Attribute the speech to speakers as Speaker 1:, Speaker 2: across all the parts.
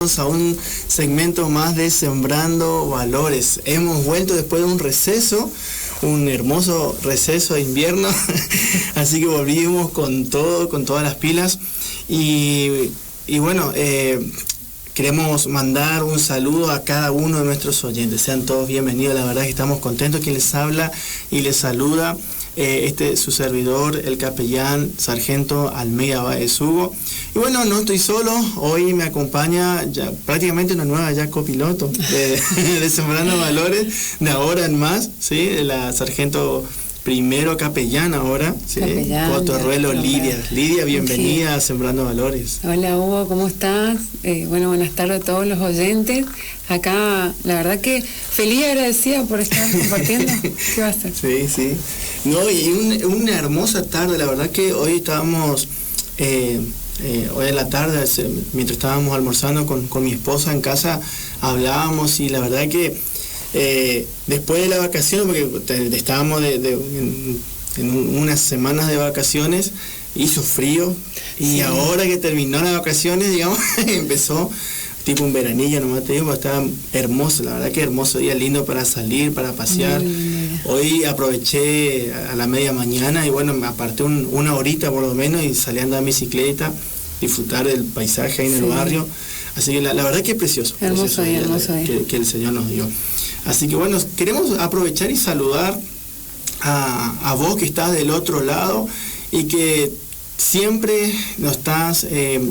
Speaker 1: A un segmento más de Sembrando Valores. Hemos vuelto después de un receso, un hermoso receso de invierno, así que volvimos con todo, con todas las pilas. Y bueno, queremos mandar un saludo a cada uno de nuestros oyentes. Sean todos bienvenidos, la verdad que estamos contentos. Quien les habla y les saluda, su servidor, el capellán Sargento Almeida Báez Hugo. Y bueno, no estoy solo, hoy me acompaña ya prácticamente una nueva ya copiloto de Sembrando Valores, de ahora en más, ¿sí? La Sargento primero capellán ahora, ¿sí? Cotorruelo Lidia. Lidia, bienvenida a Sembrando Valores.
Speaker 2: Hola Hugo, ¿cómo estás? Bueno, buenas tardes a todos los oyentes. Acá, la verdad que feliz y agradecida por estar compartiendo. ¿Qué va a hacer?
Speaker 1: Sí, sí. No, y una hermosa tarde, la verdad que hoy estábamos, hoy en la tarde, mientras estábamos almorzando con mi esposa en casa, hablábamos y la verdad que después de la vacación, porque estábamos en unas semanas de vacaciones, hizo frío y sí. Ahora que terminó las vacaciones, digamos, empezó tipo un veranillo, nomás te digo, estaba hermoso, la verdad que hermoso día, lindo para salir, para pasear. Hoy aproveché a la media mañana y bueno, me aparté una horita por lo menos y salí a andar en bicicleta, disfrutar del paisaje ahí en el barrio. Así que la verdad que es precioso.
Speaker 2: Hermoso día, hermoso día.
Speaker 1: Que el Señor nos dio. Así que bueno, queremos aprovechar y saludar a vos que estás del otro lado y que siempre nos estás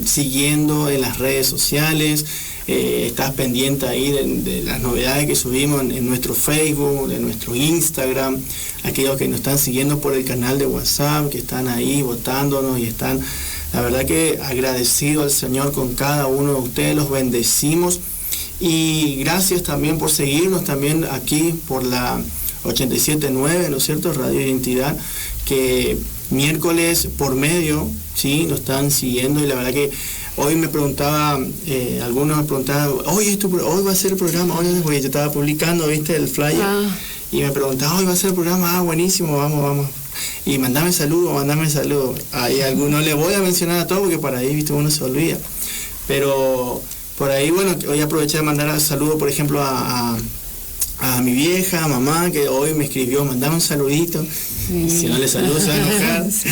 Speaker 1: siguiendo en las redes sociales, estás pendiente ahí de las novedades que subimos en nuestro Facebook, en nuestro Instagram, aquellos que nos están siguiendo por el canal de WhatsApp, que están ahí votándonos y están, la verdad que agradecido al Señor con cada uno de ustedes, los bendecimos y gracias también por seguirnos también aquí por la 87.9, ¿no es cierto? Radio Identidad, que miércoles por medio, sí, nos están siguiendo y la verdad que hoy me preguntaba, algunos me preguntaban, hoy va a ser el programa, porque yo estaba publicando, viste, el flyer, y me preguntaban, hoy va a ser el programa, buenísimo, vamos. Y mandame saludos. Ahí algunos le voy a mencionar a todos porque para ahí, viste, uno se olvida. Pero por ahí, bueno, hoy aproveché de mandar saludos, por ejemplo, a mi vieja, a mamá, que hoy me escribió, mandame un saludito. Sí. Si no le saludo se va a enojar. Sí.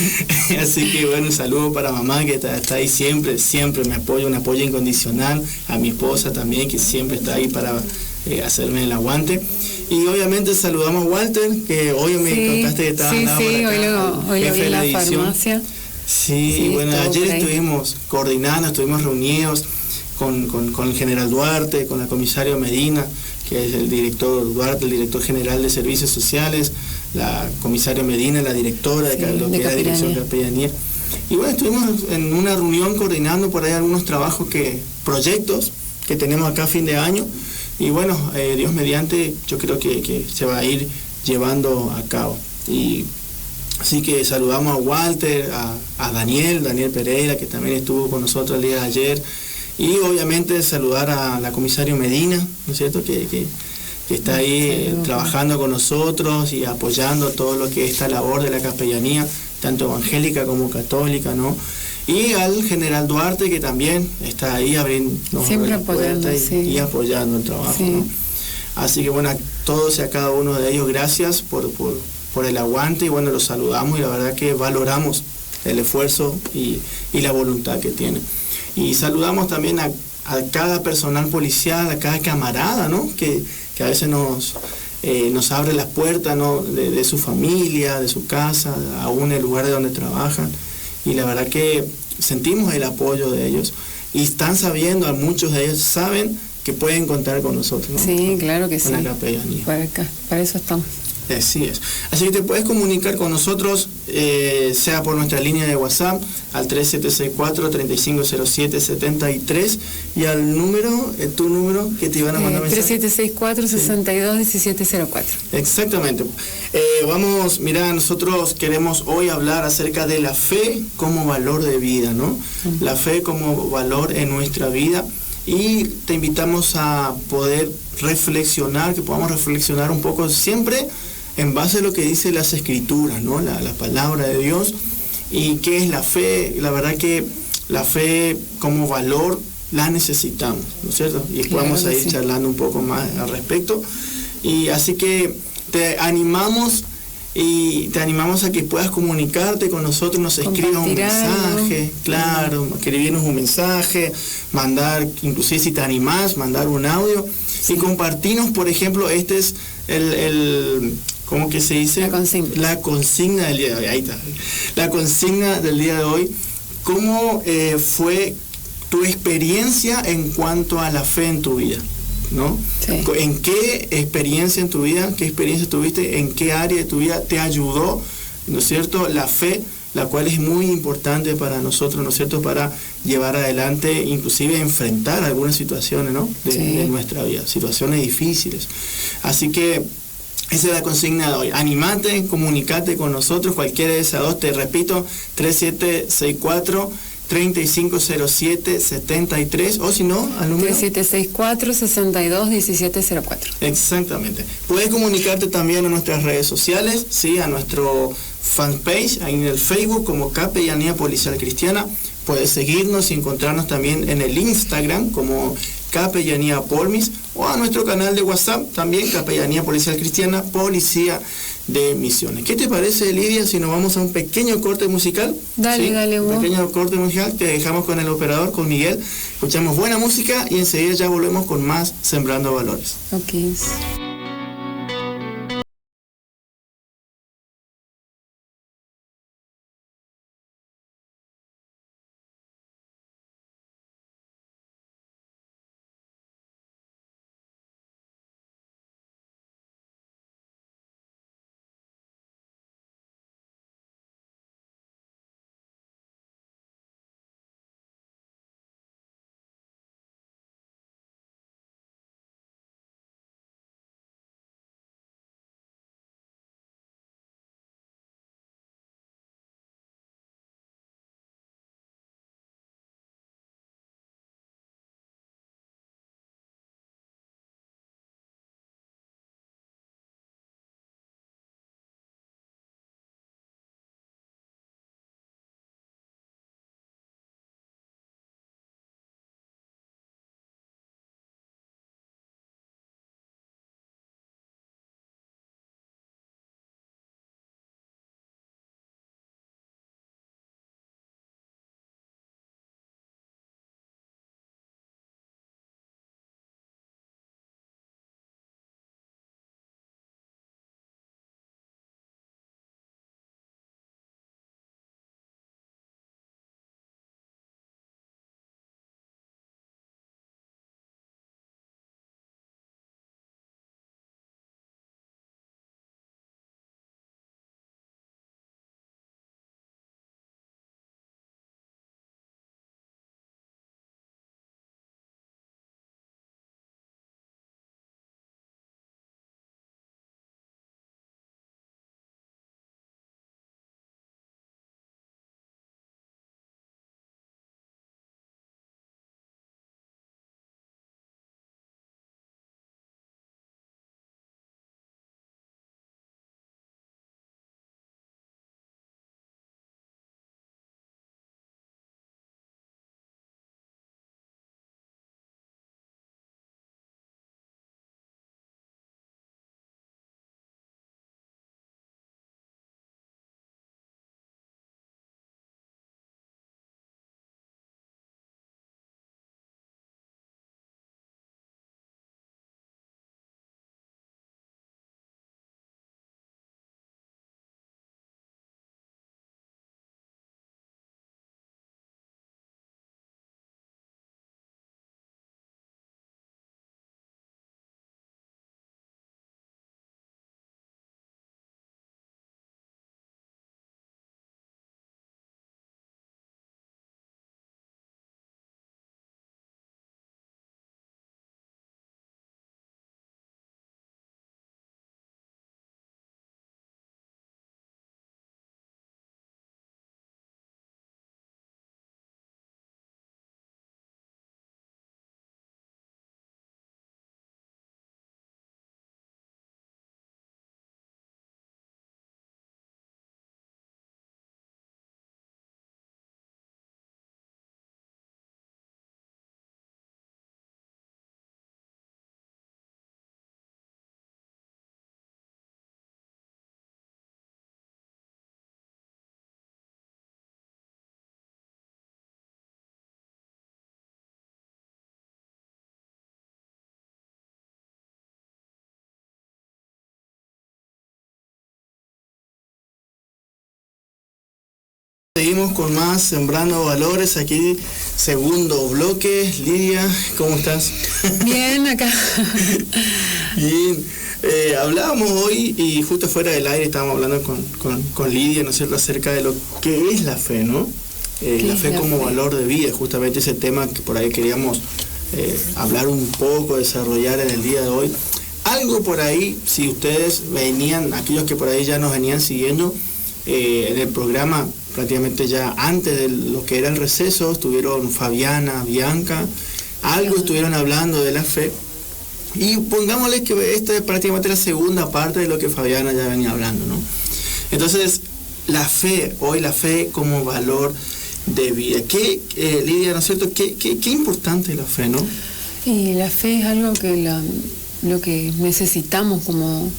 Speaker 1: Así que bueno, un saludo para mamá que está ahí siempre me apoya, un apoyo incondicional. A mi esposa también, que siempre está ahí para hacerme el aguante. Y obviamente saludamos a Walter, que hoy me contaste que estaba andando por acá,
Speaker 2: hoy lo vi en la farmacia.
Speaker 1: Sí, bueno, ayer estuvimos coordinando, estuvimos reunidos con el general Duarte, con la comisario Medina, que es el director Duarte, el director general de servicios sociales, la comisaria Medina, la directora de lo que es la dirección de capellanía. Y bueno, estuvimos en una reunión coordinando por ahí algunos trabajos, proyectos que tenemos acá a fin de año. Y bueno, Dios mediante, yo creo que se va a ir llevando a cabo. Y así que saludamos a Walter, a Daniel Pereira, que también estuvo con nosotros el día de ayer. Y obviamente saludar a la comisaria Medina, ¿no es cierto?, que está ahí trabajando con nosotros y apoyando todo lo que es esta labor de la capellanía, tanto evangélica como católica, ¿no? Y al general Duarte, que también está ahí abriendo
Speaker 2: siempre apoyando,
Speaker 1: y apoyando el trabajo, sí. ¿No? Así que bueno, a todos y a cada uno de ellos, gracias por el aguante y bueno, los saludamos y la verdad que valoramos el esfuerzo y la voluntad que tienen. Y saludamos también a cada personal policial, a cada camarada, ¿no? Que a veces nos abre las puertas, ¿no? de su familia, de su casa, aún el lugar de donde trabajan. Y la verdad que sentimos el apoyo de ellos. Y están sabiendo, muchos de ellos saben que pueden contar con nosotros, ¿no?
Speaker 2: Sí, claro que sí.
Speaker 1: Con la capellanía.
Speaker 2: Para eso estamos.
Speaker 1: Así es. Así que te puedes comunicar con nosotros, sea por nuestra línea de WhatsApp, al 3764-3507-73 y al número, tu número que te iban a mandar mensaje.
Speaker 2: 3764-62-1704.
Speaker 1: Exactamente. Mira, nosotros queremos hoy hablar acerca de la fe como valor de vida, ¿no? La fe como valor en nuestra vida. Y te invitamos a poder reflexionar, que podamos reflexionar un poco siempre en base a lo que dice las Escrituras, ¿no? La palabra de Dios. ¿Y qué es la fe? La verdad que la fe como valor la necesitamos, ¿no es cierto? Y
Speaker 2: Claro
Speaker 1: vamos a
Speaker 2: que
Speaker 1: ir
Speaker 2: sí.
Speaker 1: charlando un poco más al respecto. Y así que te animamos a que puedas comunicarte con nosotros, nos escribas un
Speaker 2: Compartir algo.
Speaker 1: mensaje, claro, escribirnos un mensaje, mandar, inclusive si te animás, mandar un audio y compartirnos, por ejemplo, este es ¿cómo que se dice?
Speaker 2: La consigna.
Speaker 1: La consigna del día de hoy, ahí está. La consigna del día de hoy, ¿cómo fue tu experiencia en cuanto a la fe en tu vida? ¿No?
Speaker 2: Sí.
Speaker 1: ¿En qué experiencia en tu vida, qué experiencia tuviste, en qué área de tu vida te ayudó, ¿no es cierto?, la fe, la cual es muy importante para nosotros, ¿no es cierto?, para llevar adelante, inclusive enfrentar algunas situaciones, ¿no?, de nuestra vida, situaciones difíciles. Así que esa es la consigna de hoy. Animate, comunicate con nosotros, cualquiera de esas dos, te repito, 3764-3507-73, o si no, al número
Speaker 2: 3764-621704.
Speaker 1: Exactamente. Puedes comunicarte también a nuestras redes sociales, ¿sí? A nuestro fanpage, ahí en el Facebook como Capellanía Policial Cristiana. Puedes seguirnos y encontrarnos también en el Instagram como Capellanía Polmis, o a nuestro canal de WhatsApp también, Capellanía Policial Cristiana, Policía de Misiones. ¿Qué te parece, Lidia, si nos vamos a un pequeño corte musical?
Speaker 2: Dale,
Speaker 1: ¿Sí?
Speaker 2: dale,
Speaker 1: Un
Speaker 2: Hugo.
Speaker 1: pequeño corte musical, te dejamos con el operador, con Miguel. Escuchamos buena música y enseguida ya volvemos con más Sembrando Valores.
Speaker 2: Ok.
Speaker 1: Seguimos con más Sembrando Valores, aquí segundo bloque. Lidia, ¿cómo estás?
Speaker 2: Bien, acá.
Speaker 1: Bien, hablábamos hoy y justo fuera del aire estábamos hablando con Lidia, ¿no es cierto?, acerca de lo que es la fe, ¿no? La fe como valor de vida, justamente ese tema que por ahí queríamos hablar un poco, desarrollar en el día de hoy. Algo por ahí, si ustedes venían, aquellos que por ahí ya nos venían siguiendo en el programa, prácticamente ya antes de lo que era el receso, estuvieron Fabiana, Bianca, algo estuvieron hablando de la fe. Y pongámosle que esta es prácticamente la segunda parte de lo que Fabiana ya venía hablando, ¿no? Entonces, la fe, hoy la fe como valor de vida. ¿Qué, Lidia, ¿no es cierto? ¿Qué importante es la fe, no?
Speaker 2: Y la fe es algo que lo que necesitamos como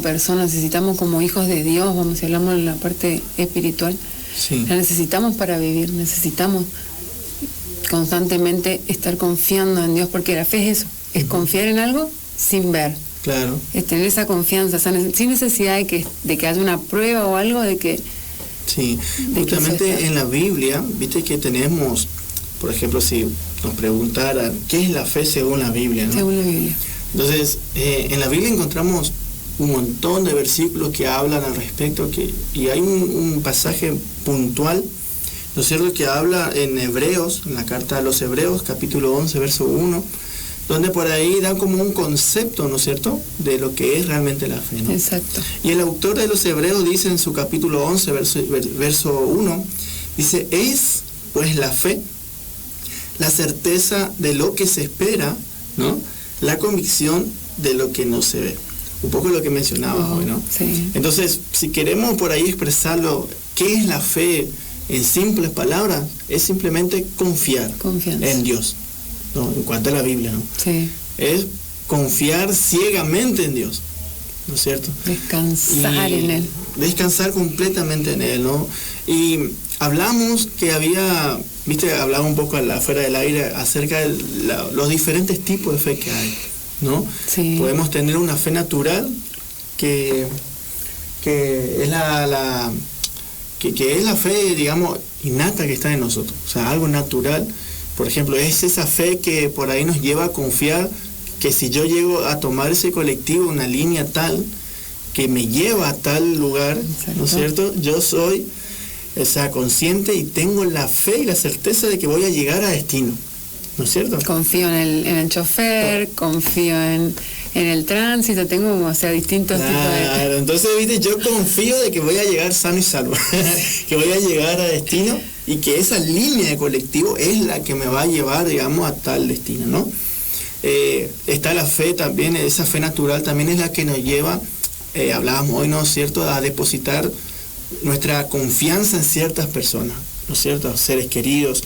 Speaker 2: personas, necesitamos como hijos de Dios, vamos, si hablamos en la parte espiritual,
Speaker 1: sí.
Speaker 2: La necesitamos para vivir, necesitamos constantemente estar confiando en Dios, porque la fe es eso, es confiar en algo sin ver.
Speaker 1: Claro.
Speaker 2: Es tener esa confianza, sin necesidad de que haya una prueba o algo de que...
Speaker 1: Sí, justamente en la Biblia, viste que tenemos, por ejemplo, si nos preguntaran, ¿qué es la fe según la Biblia, no?
Speaker 2: Según la Biblia.
Speaker 1: Entonces, en la Biblia encontramos un montón de versículos que hablan al respecto, y hay un pasaje puntual, ¿no es cierto?, que habla en Hebreos, en la carta a los Hebreos, capítulo 11, verso 1, donde por ahí da como un concepto, ¿no es cierto?, de lo que es realmente la fe, ¿no?
Speaker 2: Exacto.
Speaker 1: Y el autor de los Hebreos dice en su capítulo 11, verso 1, dice, es pues la fe, la certeza de lo que se espera, ¿no?, la convicción de lo que no se ve. Un poco lo que mencionabas hoy, ¿no?
Speaker 2: Sí.
Speaker 1: Entonces, si queremos por ahí expresarlo, ¿qué es la fe en simples palabras? Es simplemente confiar en Dios, ¿no? En cuanto a la Biblia, ¿no?
Speaker 2: Sí.
Speaker 1: Es confiar ciegamente en Dios, ¿no es cierto?
Speaker 2: Descansar en Él.
Speaker 1: Descansar completamente en Él, ¿no? Y hablamos que hablaba un poco afuera del aire acerca de los diferentes tipos de fe que hay, ¿no?
Speaker 2: Sí.
Speaker 1: Podemos tener una fe natural que es que es la fe, digamos, innata que está en nosotros, o sea, algo natural. Por ejemplo, es esa fe que por ahí nos lleva a confiar que si yo llego a tomar ese colectivo, una línea tal, que me lleva a tal lugar, ¿no es cierto? Yo soy, o sea, consciente y tengo la fe y la certeza de que voy a llegar a destino, ¿no es cierto?
Speaker 2: Confío en el chofer, confío en el tránsito, tengo, o sea, distintos tipos de...
Speaker 1: Claro, entonces, viste, yo confío de que voy a llegar sano y salvo, que voy a llegar a destino y que esa línea de colectivo es la que me va a llevar, digamos, a tal destino, ¿no? Está la fe también, esa fe natural también es la que nos lleva, hablábamos hoy, ¿no es cierto?, a depositar nuestra confianza en ciertas personas, ¿no es cierto?, seres queridos,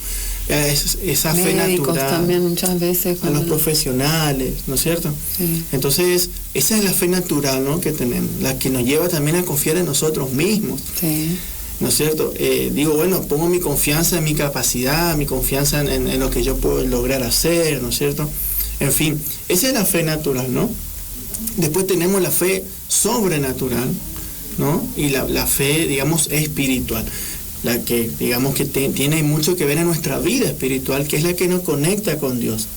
Speaker 1: esa fe natural
Speaker 2: también muchas veces,
Speaker 1: a los profesionales, ¿no es cierto?
Speaker 2: Sí.
Speaker 1: Entonces, esa es la fe natural, ¿no?, que tenemos, la que nos lleva también a confiar en nosotros mismos.
Speaker 2: Sí.
Speaker 1: ¿No es cierto? Digo, bueno, pongo mi confianza en mi capacidad, mi confianza en lo que yo puedo lograr hacer, ¿no es cierto? En fin, esa es la fe natural, ¿no? Después tenemos la fe sobrenatural, ¿no? Y la fe, digamos, espiritual, la que, digamos, que tiene mucho que ver en nuestra vida espiritual, que es la que nos conecta con Dios,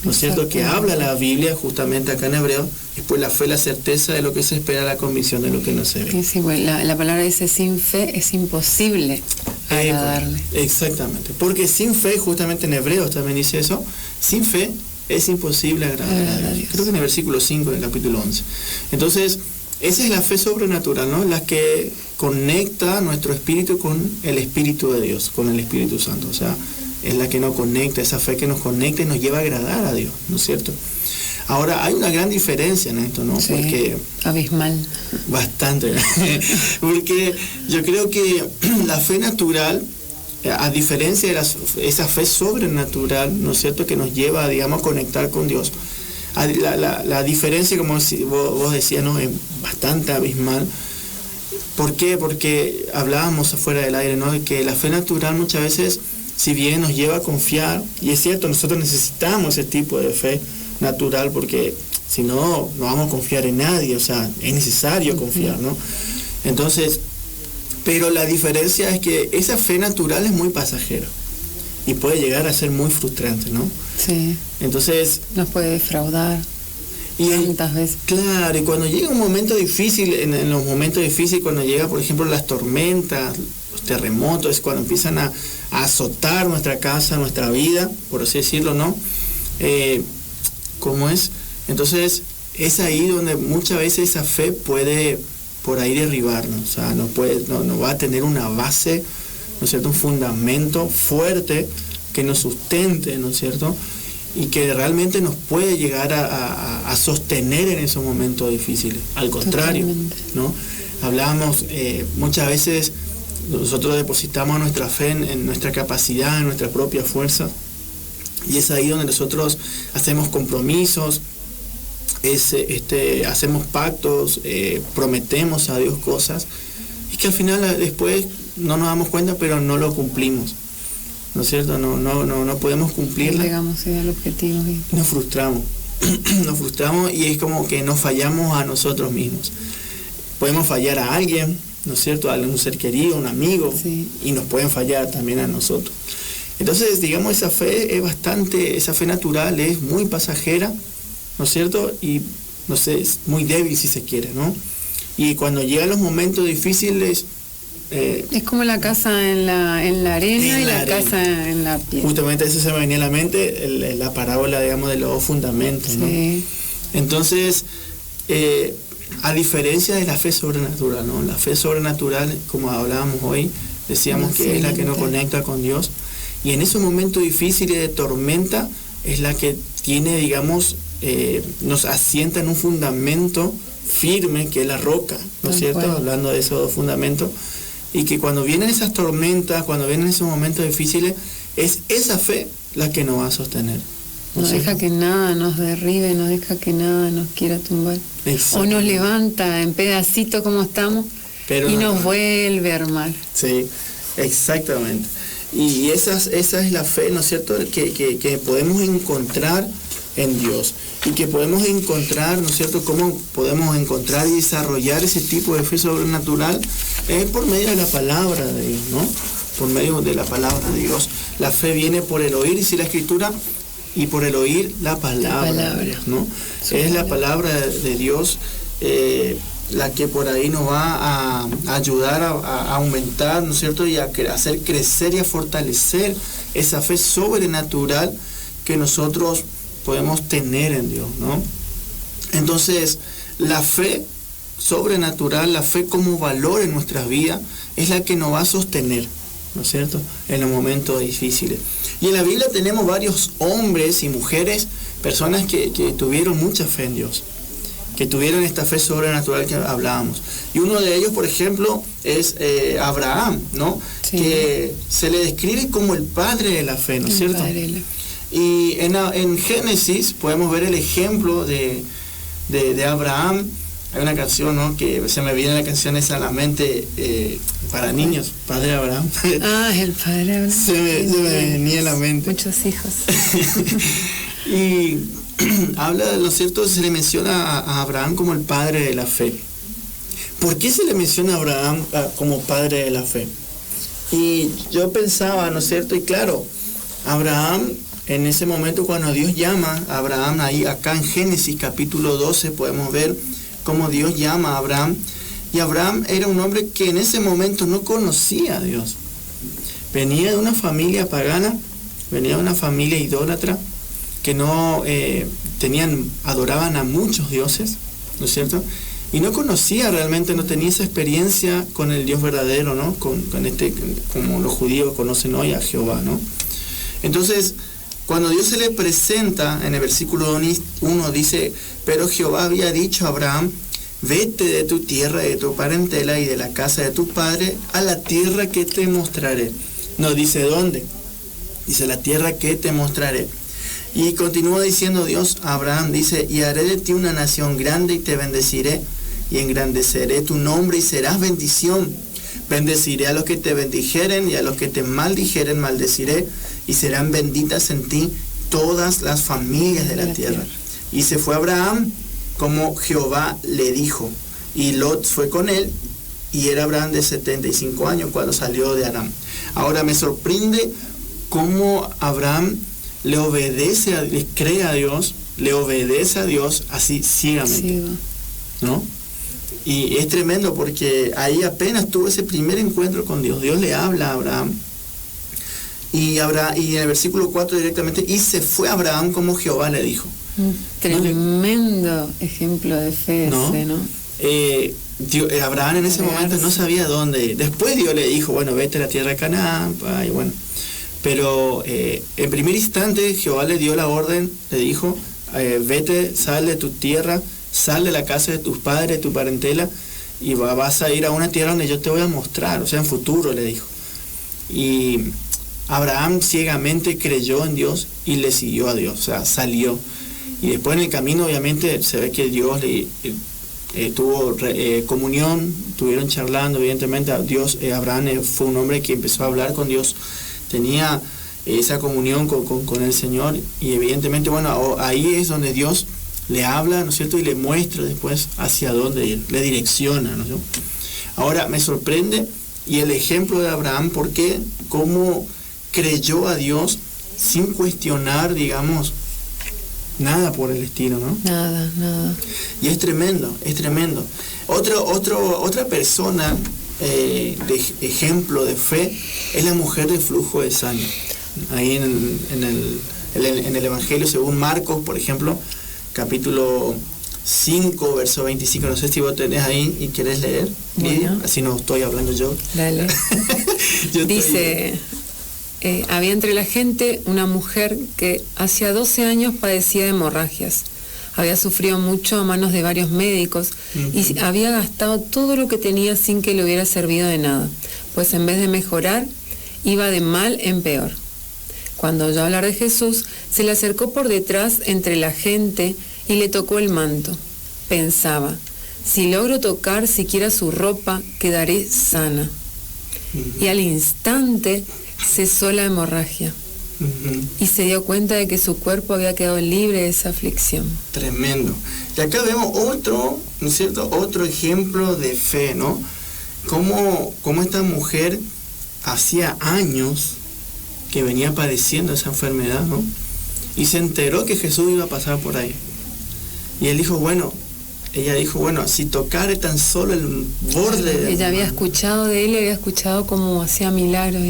Speaker 1: ¿no es cierto?, que habla la Biblia justamente acá en Hebreo. Después la fe, la certeza de lo que se espera, la convicción de lo que no se ve.
Speaker 2: Sí, bueno, la palabra dice, sin fe es imposible agradarle.
Speaker 1: Exactamente, porque sin fe, justamente en Hebreos también dice eso, sin fe es imposible agradar a Dios. Creo que en el versículo 5 del capítulo 11. Entonces, esa es la fe sobrenatural, ¿no?, la que conecta nuestro espíritu con el Espíritu de Dios, con el Espíritu Santo. O sea, es la que nos conecta, esa fe que nos conecta y nos lleva a agradar a Dios, ¿no es cierto? Ahora, hay una gran diferencia en esto, ¿no?
Speaker 2: Sí,
Speaker 1: porque
Speaker 2: abismal.
Speaker 1: Bastante. Porque yo creo que la fe natural, a diferencia de esa fe sobrenatural, ¿no es cierto?, que nos lleva, digamos, a conectar con Dios, la diferencia, como vos decías, ¿no?, es bastante abismal. ¿Por qué? Porque hablábamos afuera del aire, ¿no?, de que la fe natural muchas veces, si bien nos lleva a confiar, y es cierto, nosotros necesitamos ese tipo de fe natural, porque si no, no vamos a confiar en nadie, o sea, es necesario confiar, ¿no? Entonces, Pero la diferencia es que esa fe natural es muy pasajera y puede llegar a ser muy frustrante, ¿no?
Speaker 2: Sí.
Speaker 1: Entonces...
Speaker 2: nos puede defraudar tantas veces.
Speaker 1: Claro, y cuando llega un momento difícil, en los momentos difíciles, cuando llega, por ejemplo, las tormentas, los terremotos, es cuando empiezan a azotar nuestra casa, nuestra vida, por así decirlo, ¿no? ¿Cómo es? Entonces, es ahí donde muchas veces esa fe puede por ahí derribarnos, o sea, no va a tener una base, ¿no es cierto?, un fundamento fuerte que nos sustente, ¿no es cierto?, y que realmente nos puede llegar a sostener en esos momentos difíciles. Al contrario,
Speaker 2: totalmente,
Speaker 1: ¿no? Hablábamos, muchas veces nosotros depositamos nuestra fe en nuestra capacidad, en nuestra propia fuerza, y es ahí donde nosotros hacemos compromisos, hacemos pactos, prometemos a Dios cosas, y que al final después no nos damos cuenta, pero no lo cumplimos, ¿no es cierto? No podemos cumplirla.
Speaker 2: Llegamos al objetivo.
Speaker 1: Nos frustramos, nos frustramos, y es como que nos fallamos a nosotros mismos. Podemos fallar a alguien, ¿no es cierto?, a un ser querido, un amigo,
Speaker 2: sí,
Speaker 1: y nos pueden fallar también a nosotros. Entonces, digamos, esa fe natural es muy pasajera, ¿no es cierto?, y no sé, es muy débil si se quiere, ¿no? Y cuando llegan los momentos difíciles...
Speaker 2: es como la casa en la arena y la casa en la piedra.
Speaker 1: Justamente eso se me venía a la mente, la parábola, digamos, de los dos fundamentos, ¿no?
Speaker 2: Sí.
Speaker 1: Entonces, a diferencia de la fe sobrenatural, ¿no? La fe sobrenatural, como hablábamos hoy, decíamos que es la que nos conecta con Dios, y en esos momentos difíciles de tormenta es la que tiene, digamos, nos asienta en un fundamento firme, que es la roca, ¿no es cierto?
Speaker 2: Bueno.
Speaker 1: Hablando de esos dos fundamentos, y que cuando vienen esas tormentas, cuando vienen esos momentos difíciles, es esa fe la que nos va a sostener.
Speaker 2: No deja que nada nos derribe, no deja que nada nos quiera tumbar. O nos levanta en pedacitos como estamos, pero y nos vuelve a armar.
Speaker 1: Sí, exactamente. Y esa es la fe, ¿no es cierto?, que podemos encontrar en Dios, y que podemos encontrar, ¿no es cierto?, cómo podemos encontrar y desarrollar ese tipo de fe sobrenatural por medio de la palabra de Dios, ¿no? Por medio de la palabra de Dios. La fe viene por el oír, dice la Escritura, y por el oír la palabra de Dios, ¿no? Es la palabra de Dios la que por ahí nos va a ayudar a aumentar, ¿no es cierto?, y a hacer crecer y a fortalecer esa fe sobrenatural que nosotros podemos tener en Dios, ¿no? Entonces, la fe sobrenatural, la fe como valor en nuestras vidas, es la que nos va a sostener, ¿no es cierto?, en los momentos difíciles. Y en la Biblia tenemos varios hombres y mujeres, personas que tuvieron mucha fe en Dios, que tuvieron esta fe sobrenatural que hablábamos. Y uno de ellos, por ejemplo, es Abraham, ¿no? Sí. Que se le describe como el padre de la fe, ¿no es cierto? Y en Génesis podemos ver el ejemplo de Abraham. Hay una canción, ¿no?, que se me viene la canción esa a la mente, para niños, Padre Abraham.
Speaker 2: Ah, el Padre Abraham.
Speaker 1: Se me venía a la mente.
Speaker 2: Muchos hijos.
Speaker 1: Y habla, ¿no es cierto?, se le menciona a Abraham como el padre de la fe. ¿Por qué se le menciona a Abraham como padre de la fe? Y yo pensaba, ¿no es cierto?, y claro, Abraham, en ese momento cuando Dios llama a Abraham, ahí acá en Génesis capítulo 12 podemos ver cómo Dios llama a Abraham, y Abraham era un hombre que en ese momento no conocía a Dios. Venía de una familia pagana, venía de una familia idólatra, que no adoraban a muchos dioses, ¿no es cierto?, y no conocía realmente, no tenía esa experiencia con el Dios verdadero, ¿no?, como los judíos conocen hoy a Jehová, ¿no? Entonces, cuando Dios se le presenta, en el versículo 1 dice: pero Jehová había dicho a Abraham: vete de tu tierra, de tu parentela y de la casa de tu padre a la tierra que te mostraré. No dice dónde, dice la tierra que te mostraré. Y continúa diciendo Dios a Abraham, dice: y haré de ti una nación grande y te bendeciré y engrandeceré tu nombre y serás bendición. Bendeciré a los que te bendijeren y a los que te maldijeren maldeciré, y serán benditas en ti todas las familias de la tierra. Y se fue Abraham como Jehová le dijo, y Lot fue con él, y era Abraham de 75 años cuando salió de Aram. Ahora me sorprende cómo Abraham le obedece, le cree a Dios, le obedece a Dios así ciegamente, ¿no? Y es tremendo porque ahí apenas tuvo ese primer encuentro con Dios. Dios le habla a Abraham. Y en el versículo 4 directamente, y se fue Abraham como Jehová le dijo.
Speaker 2: Tremendo ejemplo de fe ese, ¿no?
Speaker 1: Abraham en ese momento no sabía dónde ir. Después Dios le dijo, bueno, vete a la tierra de Canaán, y bueno. Pero en primer instante Jehová le dio la orden, le dijo, vete, sal de tu tierra, sal de la casa de tus padres, de tu parentela, y vas a ir a una tierra donde yo te voy a mostrar, o sea, en futuro, le dijo. Y Abraham ciegamente creyó en Dios y le siguió a Dios, o sea, salió. Y después en el camino, obviamente, se ve que Dios le tuvo comunión, estuvieron charlando, evidentemente, Abraham fue un hombre que empezó a hablar con Dios, tenía esa comunión con el Señor, y evidentemente, bueno, ahí es donde Dios le habla, ¿no es cierto?, y le muestra después hacia dónde ir, le direcciona, ¿no es cierto? Ahora, me sorprende, y el ejemplo de Abraham, porque cómo creyó a Dios sin cuestionar, digamos, nada por el estilo, ¿no?
Speaker 2: Nada.
Speaker 1: Y es tremendo, es tremendo. Otra persona de ejemplo de fe es la mujer del flujo de sangre. Ahí en el Evangelio según Marcos, por ejemplo, capítulo 5, verso 25, no sé si vos tenés ahí y querés leer, bueno. Así no estoy hablando yo.
Speaker 2: Dale. Dice, había entre la gente una mujer que hacía 12 años padecía de hemorragias. Había sufrido mucho a manos de varios médicos y había gastado todo lo que tenía sin que le hubiera servido de nada, pues en vez de mejorar, iba de mal en peor. Cuando oyó hablar de Jesús, se le acercó por detrás entre la gente y le tocó el manto. Pensaba, si logro tocar siquiera su ropa, quedaré sana. Y al instante cesó la hemorragia. Y se dio cuenta de que su cuerpo había quedado libre de esa aflicción.
Speaker 1: Tremendo. Y acá vemos otro, ¿no es cierto?, otro ejemplo de fe, ¿no? Cómo esta mujer hacía años que venía padeciendo esa enfermedad, ¿no? Y se enteró que Jesús iba a pasar por ahí. Y ella dijo, bueno, si tocare tan solo el borde de...
Speaker 2: Ella había escuchado de él, había escuchado cómo hacía milagros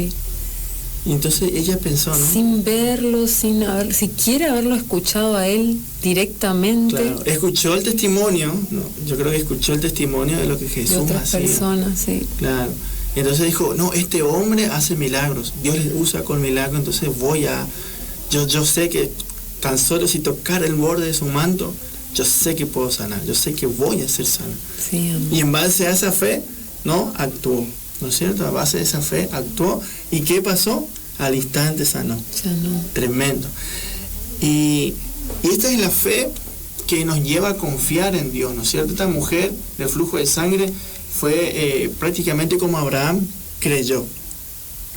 Speaker 1: y entonces ella pensó, ¿no?
Speaker 2: Sin verlo, sin siquiera haberlo escuchado a él directamente.
Speaker 1: Claro, escuchó el testimonio, ¿no? Yo creo que escuchó el testimonio de lo que Jesús hacía.
Speaker 2: De otras personas, sí.
Speaker 1: Claro. Entonces dijo, no, este hombre hace milagros, Dios le usa con milagros, entonces yo sé que tan solo si tocar el borde de su manto, yo sé que puedo sanar, yo sé que voy a ser sana.
Speaker 2: Sí,
Speaker 1: y en base a esa fe, ¿no? Actuó, ¿no es cierto? A base de esa fe actuó. ¿Y qué pasó? Al instante sanó. Tremendo. Y esta es la fe que nos lleva a confiar en Dios, ¿no es cierto? Esta mujer del flujo de sangre fue prácticamente como Abraham creyó,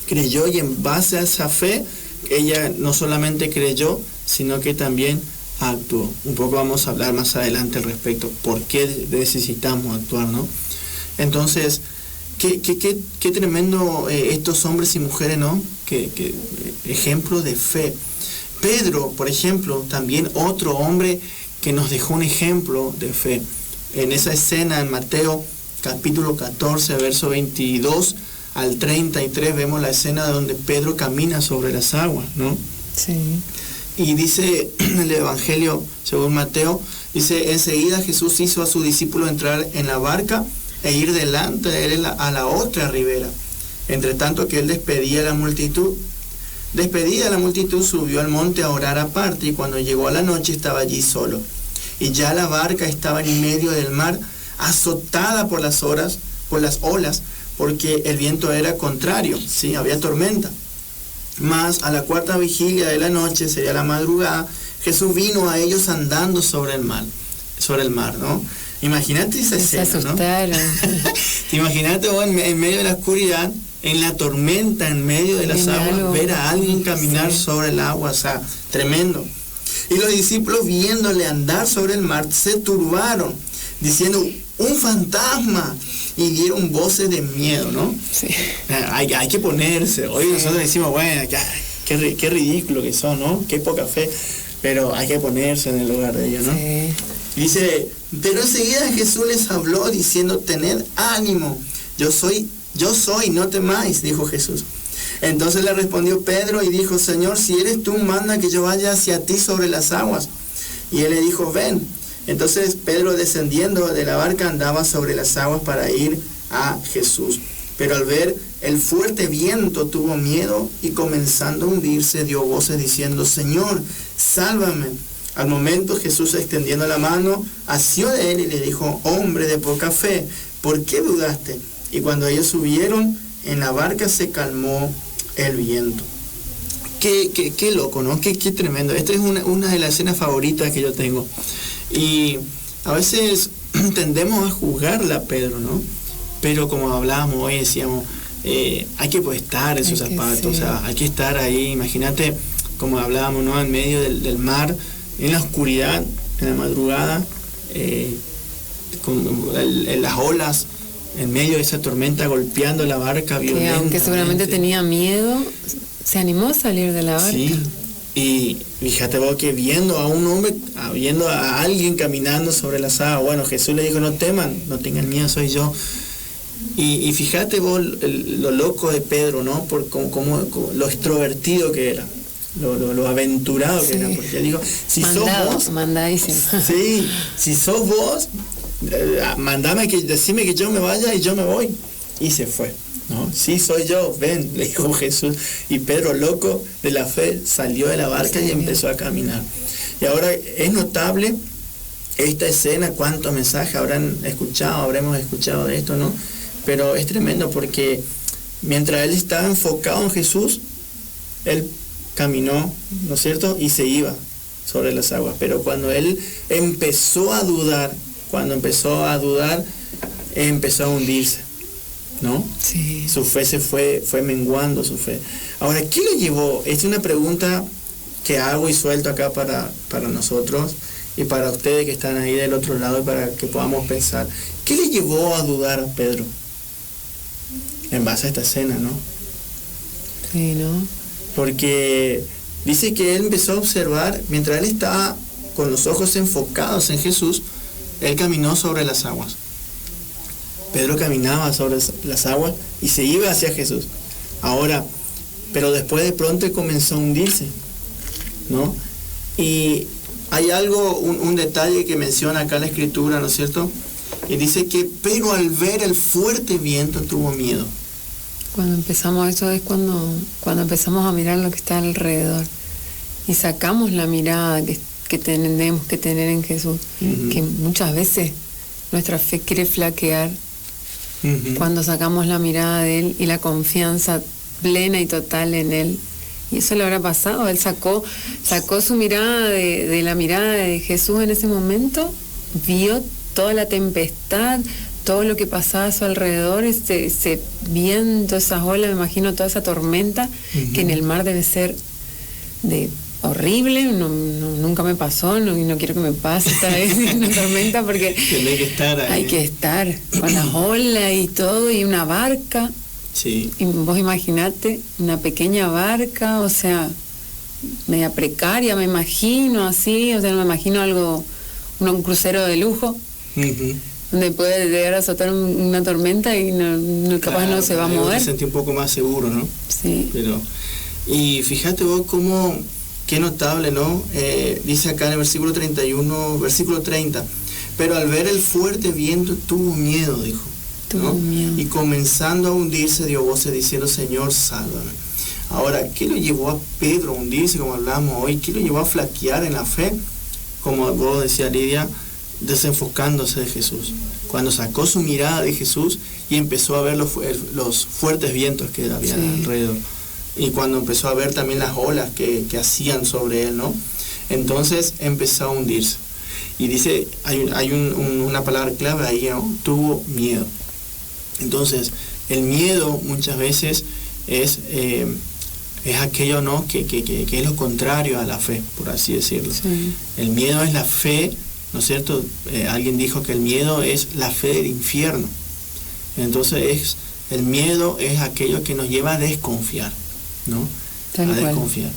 Speaker 1: y en base a esa fe, ella no solamente creyó, sino que también actuó. Un poco vamos a hablar más adelante al respecto, por qué necesitamos actuar, ¿no? Entonces, qué tremendo estos hombres y mujeres, ¿no? Que ejemplo de fe. Pedro, por ejemplo, también otro hombre que nos dejó un ejemplo de fe. En esa escena en Mateo capítulo 14, verso 22 al 33, vemos la escena donde Pedro camina sobre las aguas, ¿no?
Speaker 2: Sí.
Speaker 1: Y dice en el Evangelio según Mateo, dice, enseguida Jesús hizo a su discípulo entrar en la barca e ir delante de él a la otra ribera, entre tanto que él despedía a la multitud. Despedida la multitud, subió al monte a orar aparte, y cuando llegó a la noche estaba allí solo. Y ya la barca estaba en medio del mar, azotada por las olas, porque el viento era contrario, ¿sí? Había tormenta. Mas a la cuarta vigilia de la noche, sería la madrugada, Jesús vino a ellos andando sobre el mar, ¿no? Imagínate esa escena, ¿no? Imagínate vos en medio de la oscuridad, en la tormenta, en medio de las aguas, ver a alguien caminar sobre el agua, o sea, tremendo. Y los discípulos, viéndole andar sobre el mar, se turbaron, diciendo un fantasma, y dieron voces de miedo, ¿no?
Speaker 2: Sí.
Speaker 1: Hay que ponerse. Hoy nosotros decimos, bueno, qué ridículo que son, ¿no? Qué poca fe, pero hay que ponerse en el lugar de ellos, ¿no?
Speaker 2: Sí.
Speaker 1: Dice, pero enseguida Jesús les habló diciendo, tened ánimo, yo soy, no temáis, dijo Jesús. Entonces le respondió Pedro y dijo, Señor, si eres tú, manda que yo vaya hacia ti sobre las aguas. Y él le dijo, ven. Entonces Pedro, descendiendo de la barca, andaba sobre las aguas para ir a Jesús. Pero al ver el fuerte viento tuvo miedo y comenzando a hundirse dio voces diciendo, Señor, sálvame. Al momento Jesús, extendiendo la mano, asió de él y le dijo, hombre de poca fe, ¿por qué dudaste? Y cuando ellos subieron en la barca se calmó el viento. Qué loco, ¿no? Qué tremendo. Esta es una de las escenas favoritas que yo tengo. Y a veces tendemos a juzgarla a Pedro, ¿no? Pero como hablábamos hoy, decíamos, hay que pues estar en sus zapatos, sí. O sea, hay que estar ahí. Imagínate, como hablábamos, ¿no? En medio del mar, en la oscuridad, en la madrugada, con las olas, en medio de esa tormenta, golpeando la barca violentamente.
Speaker 2: Que aunque seguramente tenía miedo, se animó a salir de la barca. Sí.
Speaker 1: Y fíjate vos que viendo a un hombre, viendo a alguien caminando sobre las aguas, bueno, Jesús le dijo, no teman, no tengan miedo, soy yo. Y fíjate vos lo loco de Pedro, ¿no? Por como lo extrovertido que era, lo aventurado que era, porque él dijo, si sos vos,
Speaker 2: mandadísimo.
Speaker 1: Sí, si sos vos, decime que yo me vaya y yo me voy. Y se fue. ¿No? Sí, soy yo, ven, le dijo Jesús. Y Pedro, loco de la fe, salió de la barca y empezó a caminar. Y ahora es notable esta escena, cuántos mensajes habremos escuchado de esto, ¿no? Pero es tremendo porque mientras él estaba enfocado en Jesús, él caminó, ¿no es cierto? Y se iba sobre las aguas. Pero cuando él empezó a dudar, empezó a hundirse, ¿no?
Speaker 2: Sí.
Speaker 1: Su fe fue menguando su fe. Ahora, ¿qué le llevó? Esta es una pregunta que hago y suelto acá para nosotros y para ustedes que están ahí del otro lado y para que podamos pensar. ¿Qué le llevó a dudar a Pedro? En base a esta escena, ¿no?
Speaker 2: Sí, ¿no?
Speaker 1: Porque dice que él empezó a observar, mientras él estaba con los ojos enfocados en Jesús, él caminó sobre las aguas. Pedro caminaba sobre las aguas y se iba hacia Jesús. Ahora, pero después de pronto comenzó a hundirse, ¿no? Y hay algo, un detalle que menciona acá la Escritura, ¿no es cierto? Y dice que Pedro al ver el fuerte viento tuvo miedo.
Speaker 2: Cuando empezamos, eso es cuando empezamos a mirar lo que está alrededor y sacamos la mirada que tenemos que tener en Jesús, que muchas veces nuestra fe quiere flaquear. Cuando sacamos la mirada de Él y la confianza plena y total en Él. Y eso le habrá pasado. Él sacó su mirada de la mirada de Jesús en ese momento, vio toda la tempestad, todo lo que pasaba a su alrededor, ese viento, esas olas, me imagino toda esa tormenta, que en el mar debe ser horrible. Nunca me pasó, y no quiero que me pase esta vez una tormenta, porque hay que estar con las olas y todo, y una barca.
Speaker 1: Sí.
Speaker 2: Y vos imaginate una pequeña barca, o sea, media precaria, me imagino así, o sea, no me imagino un crucero de lujo, donde puede llegar a azotar una tormenta y capaz no se va a mover.
Speaker 1: Se siente un poco más seguro, ¿no?
Speaker 2: Sí.
Speaker 1: Y fíjate vos qué notable, ¿no? Dice acá en el versículo 31, versículo 30, pero al ver el fuerte viento tuvo miedo, dijo.
Speaker 2: Tuvo miedo.
Speaker 1: Y comenzando a hundirse dio voces diciendo, Señor, sálvame. Ahora, ¿qué lo llevó a Pedro a hundirse, como hablamos hoy? ¿Qué lo llevó a flaquear en la fe? Como vos decía Lidia, desenfocándose de Jesús. Cuando sacó su mirada de Jesús y empezó a ver los fuertes vientos que había alrededor. Y cuando empezó a ver también las olas que hacían sobre él, ¿no? Entonces empezó a hundirse. Y dice, hay una palabra clave ahí, ¿no? Tuvo miedo. Entonces, el miedo muchas veces es aquello, ¿no? que es lo contrario a la fe, por así decirlo. Sí. El miedo es la fe, ¿no es cierto? Alguien dijo que el miedo es la fe del infierno. Entonces el miedo es aquello que nos lleva a desconfiar, ¿no?
Speaker 2: Tal cual.
Speaker 1: Desconfiar.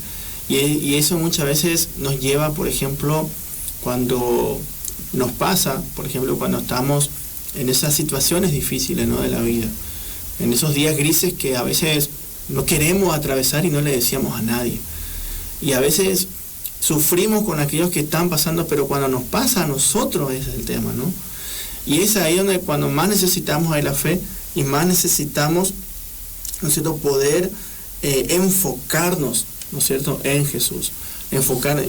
Speaker 1: Y eso muchas veces nos lleva, por ejemplo, cuando nos pasa, por ejemplo, cuando estamos en esas situaciones difíciles, ¿no?, de la vida, en esos días grises que a veces no queremos atravesar y no le decíamos a nadie. Y a veces sufrimos con aquellos que están pasando, pero cuando nos pasa a nosotros ese es el tema, ¿no? Y es ahí donde cuando más necesitamos de la fe y más necesitamos, ¿no es cierto?, poder enfocarnos, ¿no es cierto?, en Jesús,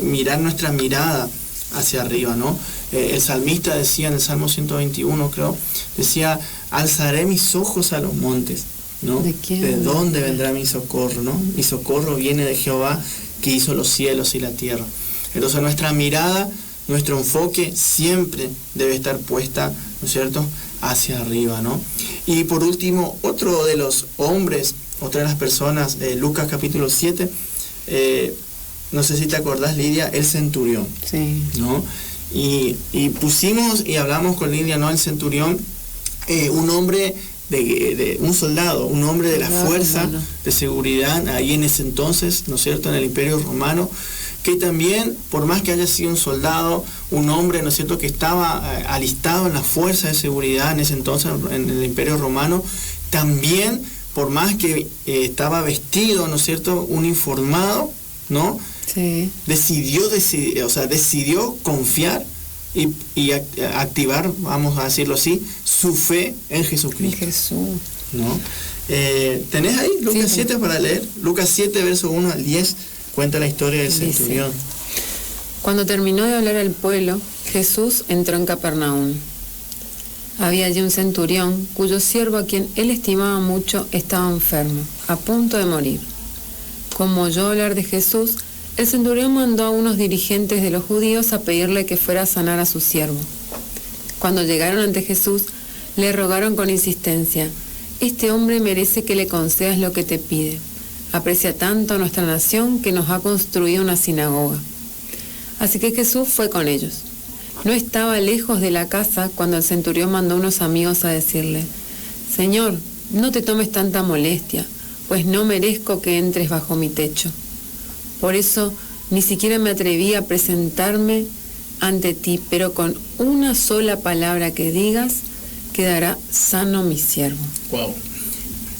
Speaker 1: mirar nuestra mirada hacia arriba, ¿no? El salmista decía en el Salmo 121, creo, decía, alzaré mis ojos a los montes, ¿no? ¿De dónde vendrá mi socorro, no? Mi socorro viene de Jehová, que hizo los cielos y la tierra. Entonces nuestra mirada, nuestro enfoque siempre debe estar puesta, ¿no es cierto?, hacia arriba, ¿no? Y por último, otro de los hombres, otra de las personas, Lucas capítulo 7, no sé si te acordás, Lidia, el centurión,
Speaker 2: sí,
Speaker 1: ¿no? Y pusimos y hablamos con Lidia, ¿no?, el centurión, un hombre un soldado, un hombre de la fuerza de seguridad ahí en ese entonces, ¿no es cierto?, en el Imperio Romano, que también, por más que haya sido un soldado, un hombre, ¿no es cierto?, que estaba alistado en la fuerza de seguridad en ese entonces, en el Imperio Romano, también, por más que estaba vestido, ¿no es cierto?, uniformado, ¿no?
Speaker 2: Sí.
Speaker 1: Decidió confiar y activar, vamos a decirlo así, su fe en Jesucristo.
Speaker 2: En Jesús.
Speaker 1: ¿No? ¿Tenés ahí Lucas 7 para leer? Lucas 7, verso 1 al 10, cuenta la historia del centurión.
Speaker 2: Cuando terminó de hablar al pueblo, Jesús entró en Capernaum. Había allí un centurión cuyo siervo, a quien él estimaba mucho, estaba enfermo, a punto de morir. Como oyó hablar de Jesús, el centurión mandó a unos dirigentes de los judíos a pedirle que fuera a sanar a su siervo. Cuando llegaron ante Jesús, le rogaron con insistencia: este hombre merece que le concedas lo que te pide. Aprecia tanto a nuestra nación que nos ha construido una sinagoga. Así que Jesús fue con ellos. No estaba lejos de la casa cuando el centurión mandó a unos amigos a decirle: Señor, no te tomes tanta molestia, pues no merezco que entres bajo mi techo. Por eso ni siquiera me atreví a presentarme ante ti, pero con una sola palabra que digas, quedará sano mi siervo.
Speaker 1: Wow.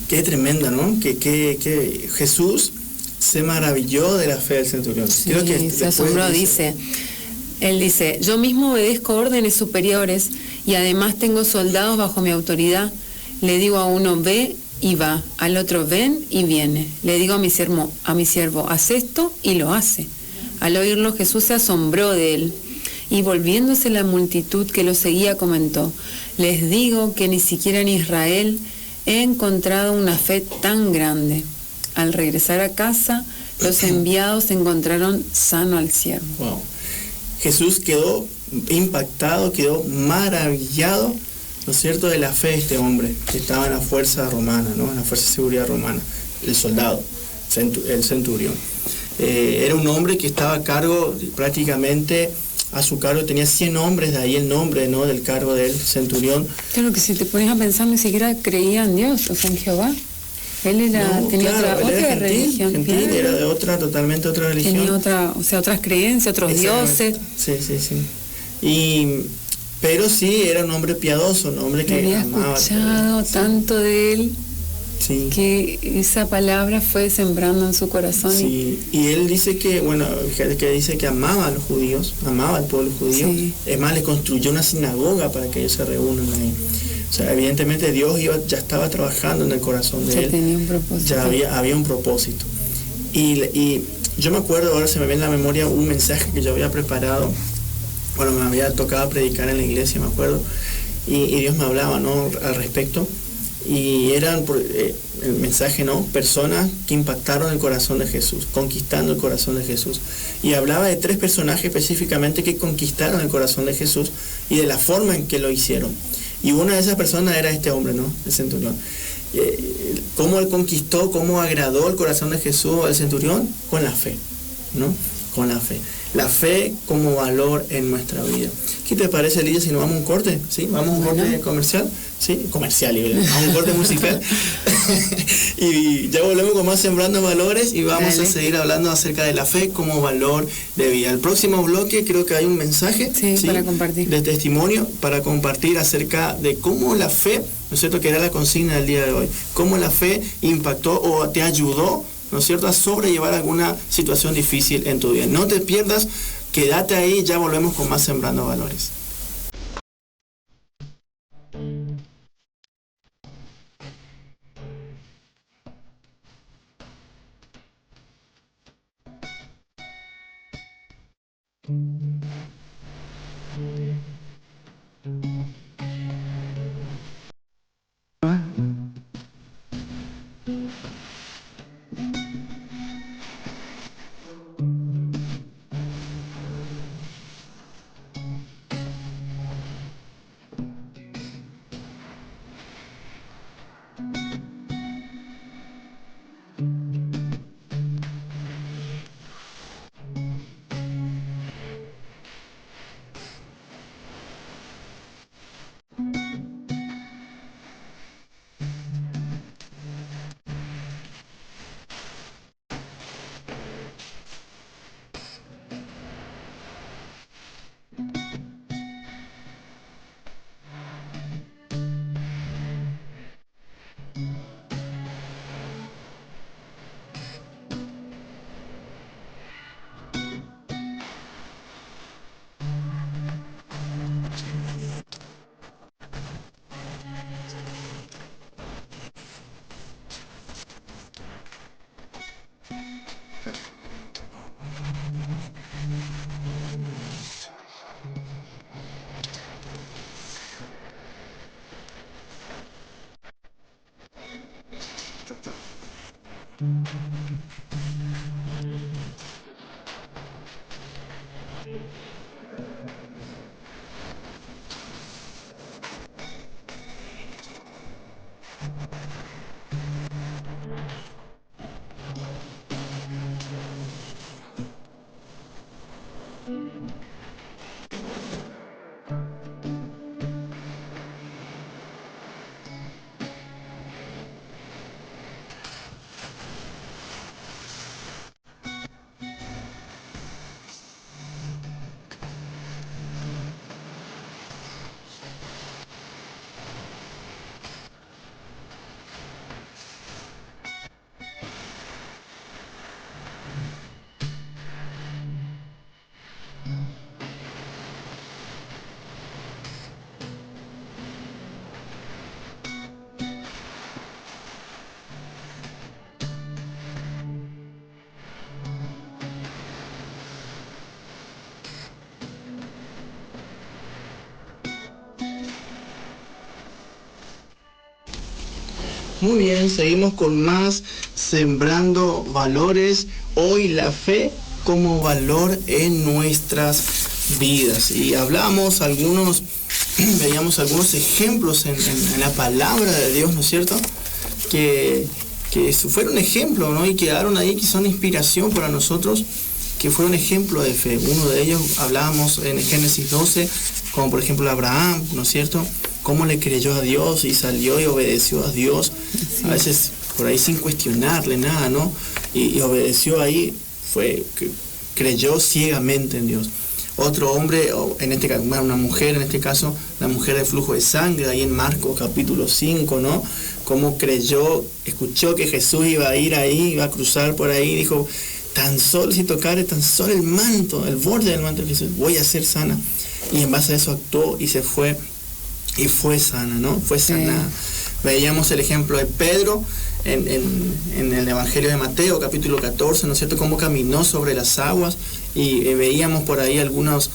Speaker 1: Qué tremenda, ¿no? Que Jesús se maravilló de la fe del centurión.
Speaker 2: Sí, creo que se asombró, él dice, yo mismo obedezco órdenes superiores y además tengo soldados bajo mi autoridad. Le digo a uno, ve y va, al otro, ven y viene. Le digo a mi siervo, haz esto y lo hace. Al oírlo, Jesús se asombró de él y volviéndose a la multitud que lo seguía, comentó: les digo que ni siquiera en Israel he encontrado una fe tan grande. Al regresar a casa, los enviados encontraron sano al siervo.
Speaker 1: Wow. Jesús quedó impactado, quedó maravillado, ¿no es cierto?, de la fe de este hombre que estaba en la fuerza romana, ¿no?, en la fuerza de seguridad romana, el soldado, el centurión. Era un hombre que estaba a cargo, prácticamente a su cargo tenía 100 hombres, de ahí el nombre, ¿no?, del cargo del centurión.
Speaker 2: Claro que si te pones a pensar, ni siquiera creía en Dios, o sea, en Jehová. Él tenía otra religión.
Speaker 1: Gentil, claro. Era de totalmente otra religión.
Speaker 2: Tenía otras creencias, otros dioses.
Speaker 1: Sí. Pero sí, era un hombre piadoso, un hombre que
Speaker 2: había
Speaker 1: amaba.
Speaker 2: Escuchado tanto de él,
Speaker 1: sí,
Speaker 2: que esa palabra fue sembrando en su corazón.
Speaker 1: Sí, y él dice que, dice que amaba a los judíos, amaba al pueblo judío. Sí. Es más, le construyó una sinagoga para que ellos se reúnan ahí. O sea, evidentemente Dios ya estaba trabajando en el corazón de él.
Speaker 2: Tenía un propósito.
Speaker 1: Ya había un propósito. Y yo me acuerdo, ahora se me ve en la memoria un mensaje que yo había preparado. Bueno, me había tocado predicar en la iglesia, me acuerdo. Y Dios me hablaba, ¿no?, al respecto. Y eran el mensaje, ¿no?, personas que impactaron el corazón de Jesús, conquistando el corazón de Jesús. Y hablaba de 3 personajes específicamente que conquistaron el corazón de Jesús y de la forma en que lo hicieron. Y una de esas personas era este hombre, ¿no?, el centurión. ¿Cómo él conquistó, cómo agradó el corazón de Jesús al centurión? Con la fe, ¿no? Con la fe. la fe como valor en nuestra vida. ¿Qué te parece, Lidia, si nos vamos a un corte? ¿Sí? ¿Vamos a un corte comercial? Sí, comercial, vamos a un corte musical. Y ya volvemos con más Sembrando Valores y vamos a seguir hablando acerca de la fe como valor de vida. El próximo bloque creo que hay un mensaje
Speaker 2: para compartir,
Speaker 1: de testimonio para compartir acerca de cómo la fe, ¿no es cierto?, que era la consigna del día de hoy, cómo la fe impactó o te ayudó, ¿no es cierto?, a sobrellevar alguna situación difícil en tu vida. No te pierdas, quédate ahí, ya volvemos con más Sembrando Valores. Muy bien, seguimos con más Sembrando Valores. Hoy la fe como valor en nuestras vidas. Y hablamos veíamos algunos ejemplos en la palabra de Dios, ¿no es cierto? Que fueron ejemplo, ¿no? Y quedaron ahí, que son inspiración para nosotros, que fueron ejemplo de fe. Uno de ellos hablábamos en Génesis 12, como por ejemplo Abraham, ¿no es cierto? Cómo le creyó a Dios y salió y obedeció a Dios, sí. A veces por ahí sin cuestionarle nada, ¿no? Y obedeció ahí, creyó ciegamente en Dios. Otro hombre, o en este caso, una mujer, en este caso, la mujer de flujo de sangre, ahí en Marcos capítulo 5, ¿no? Cómo creyó, escuchó que Jesús iba a ir ahí, iba a cruzar por ahí, dijo, tan solo si tocare tan solo el manto, el borde del manto de Jesús, voy a ser sana. Y en base a eso actuó y se fue. Y fue sana, ¿no? Fue sanada. Veíamos el ejemplo de Pedro en el Evangelio de Mateo, capítulo 14, ¿no es cierto? Cómo caminó sobre las aguas y veíamos por ahí algunos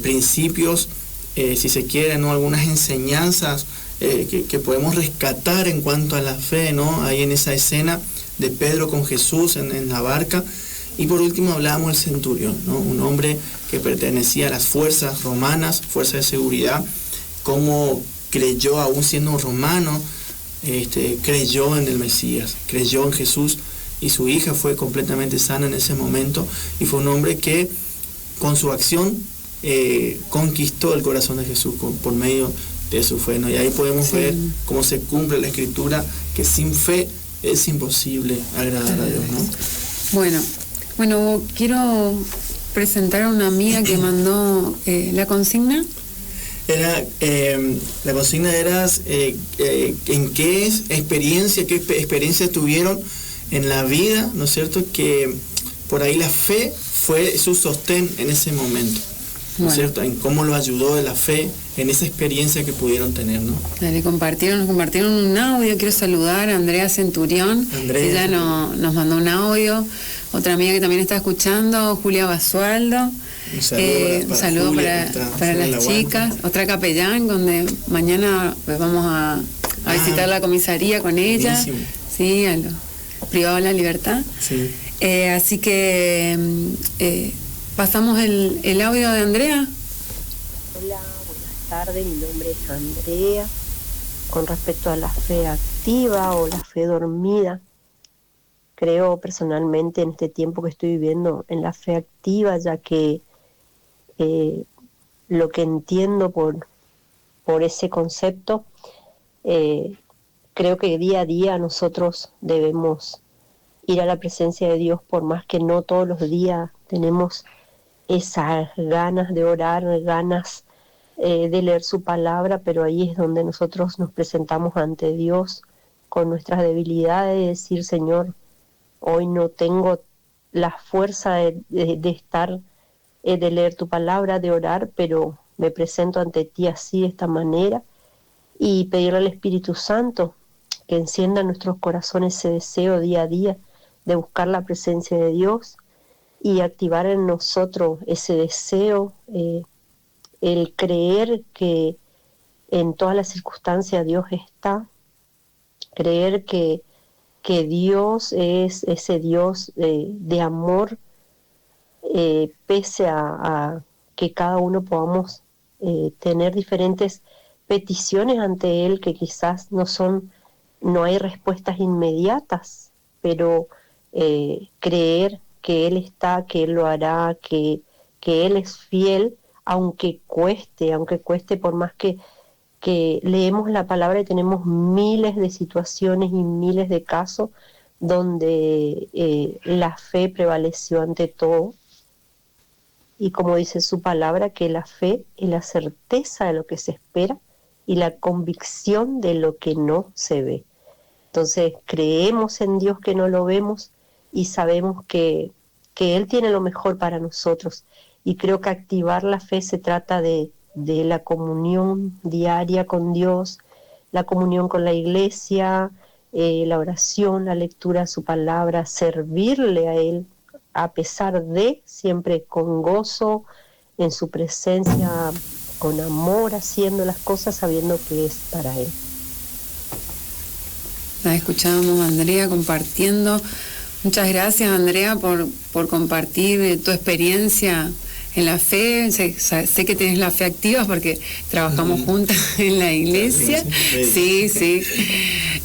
Speaker 1: principios, si se quiere, ¿no? Algunas enseñanzas que podemos rescatar en cuanto a la fe, ¿no? Ahí en esa escena de Pedro con Jesús en la barca. Y por último hablábamos del centurión, ¿no? Un hombre que pertenecía a las fuerzas romanas, fuerzas de seguridad, cómo creyó, aún siendo un romano, creyó en el Mesías, creyó en Jesús, y su hija fue completamente sana en ese momento, y fue un hombre que con su acción conquistó el corazón de Jesús por medio de su fe, ¿no? Y ahí podemos ver cómo se cumple la Escritura, que sin fe es imposible agradar a Dios, ¿no?
Speaker 2: Bueno, quiero presentar a una amiga que mandó la consigna.
Speaker 1: La consigna era en qué experiencia tuvieron en la vida, ¿no es cierto? Que por ahí la fe fue su sostén en ese momento, ¿no es cierto? En cómo lo ayudó de la fe en esa experiencia que pudieron tener, ¿no?
Speaker 2: Nos compartieron un audio. Quiero saludar a Andrea Centurión. Ella nos mandó un audio. Otra amiga que también está escuchando, Julia Basualdo. Un saludo para las chicas. Otra capellán, donde mañana pues, vamos a visitar la comisaría con ella. Buenísimo. Sí, a los privados de la libertad.
Speaker 1: Sí.
Speaker 2: Así que pasamos el audio de Andrea.
Speaker 3: Hola, buenas tardes, mi nombre es Andrea. Con respecto a la fe activa o la fe dormida, creo personalmente en este tiempo que estoy viviendo en la fe activa, ya que lo que entiendo por ese concepto, creo que día a día nosotros debemos ir a la presencia de Dios, por más que no todos los días tenemos esas ganas de orar, ganas de leer su palabra, pero ahí es donde nosotros nos presentamos ante Dios con nuestras debilidades, decir, Señor, hoy no tengo la fuerza de estar, de leer tu palabra, de orar, pero me presento ante ti así, de esta manera, y pedirle al Espíritu Santo que encienda en nuestros corazones ese deseo día a día de buscar la presencia de Dios y activar en nosotros ese deseo, el creer que en todas las circunstancias Dios está, creer que Dios es ese Dios de amor, pese a que cada uno podamos tener diferentes peticiones ante Él que quizás no hay respuestas inmediatas, pero creer que Él está, que Él lo hará, que Él es fiel, aunque cueste por más que leemos la palabra y tenemos miles de situaciones y miles de casos donde la fe prevaleció ante todo. Y como dice su palabra, que la fe es la certeza de lo que se espera y la convicción de lo que no se ve. Entonces creemos en Dios que no lo vemos y sabemos que Él tiene lo mejor para nosotros. Y creo que activar la fe se trata de la comunión diaria con Dios, la comunión con la iglesia, la oración, la lectura de su palabra, servirle a Él a pesar de, siempre con gozo, en su presencia, con amor, haciendo las cosas sabiendo que es para Él.
Speaker 2: La escuchábamos, Andrea, compartiendo. Muchas gracias, Andrea, por compartir tu experiencia en la fe. Sé que tenés la fe activa porque trabajamos juntas en la iglesia. Sí.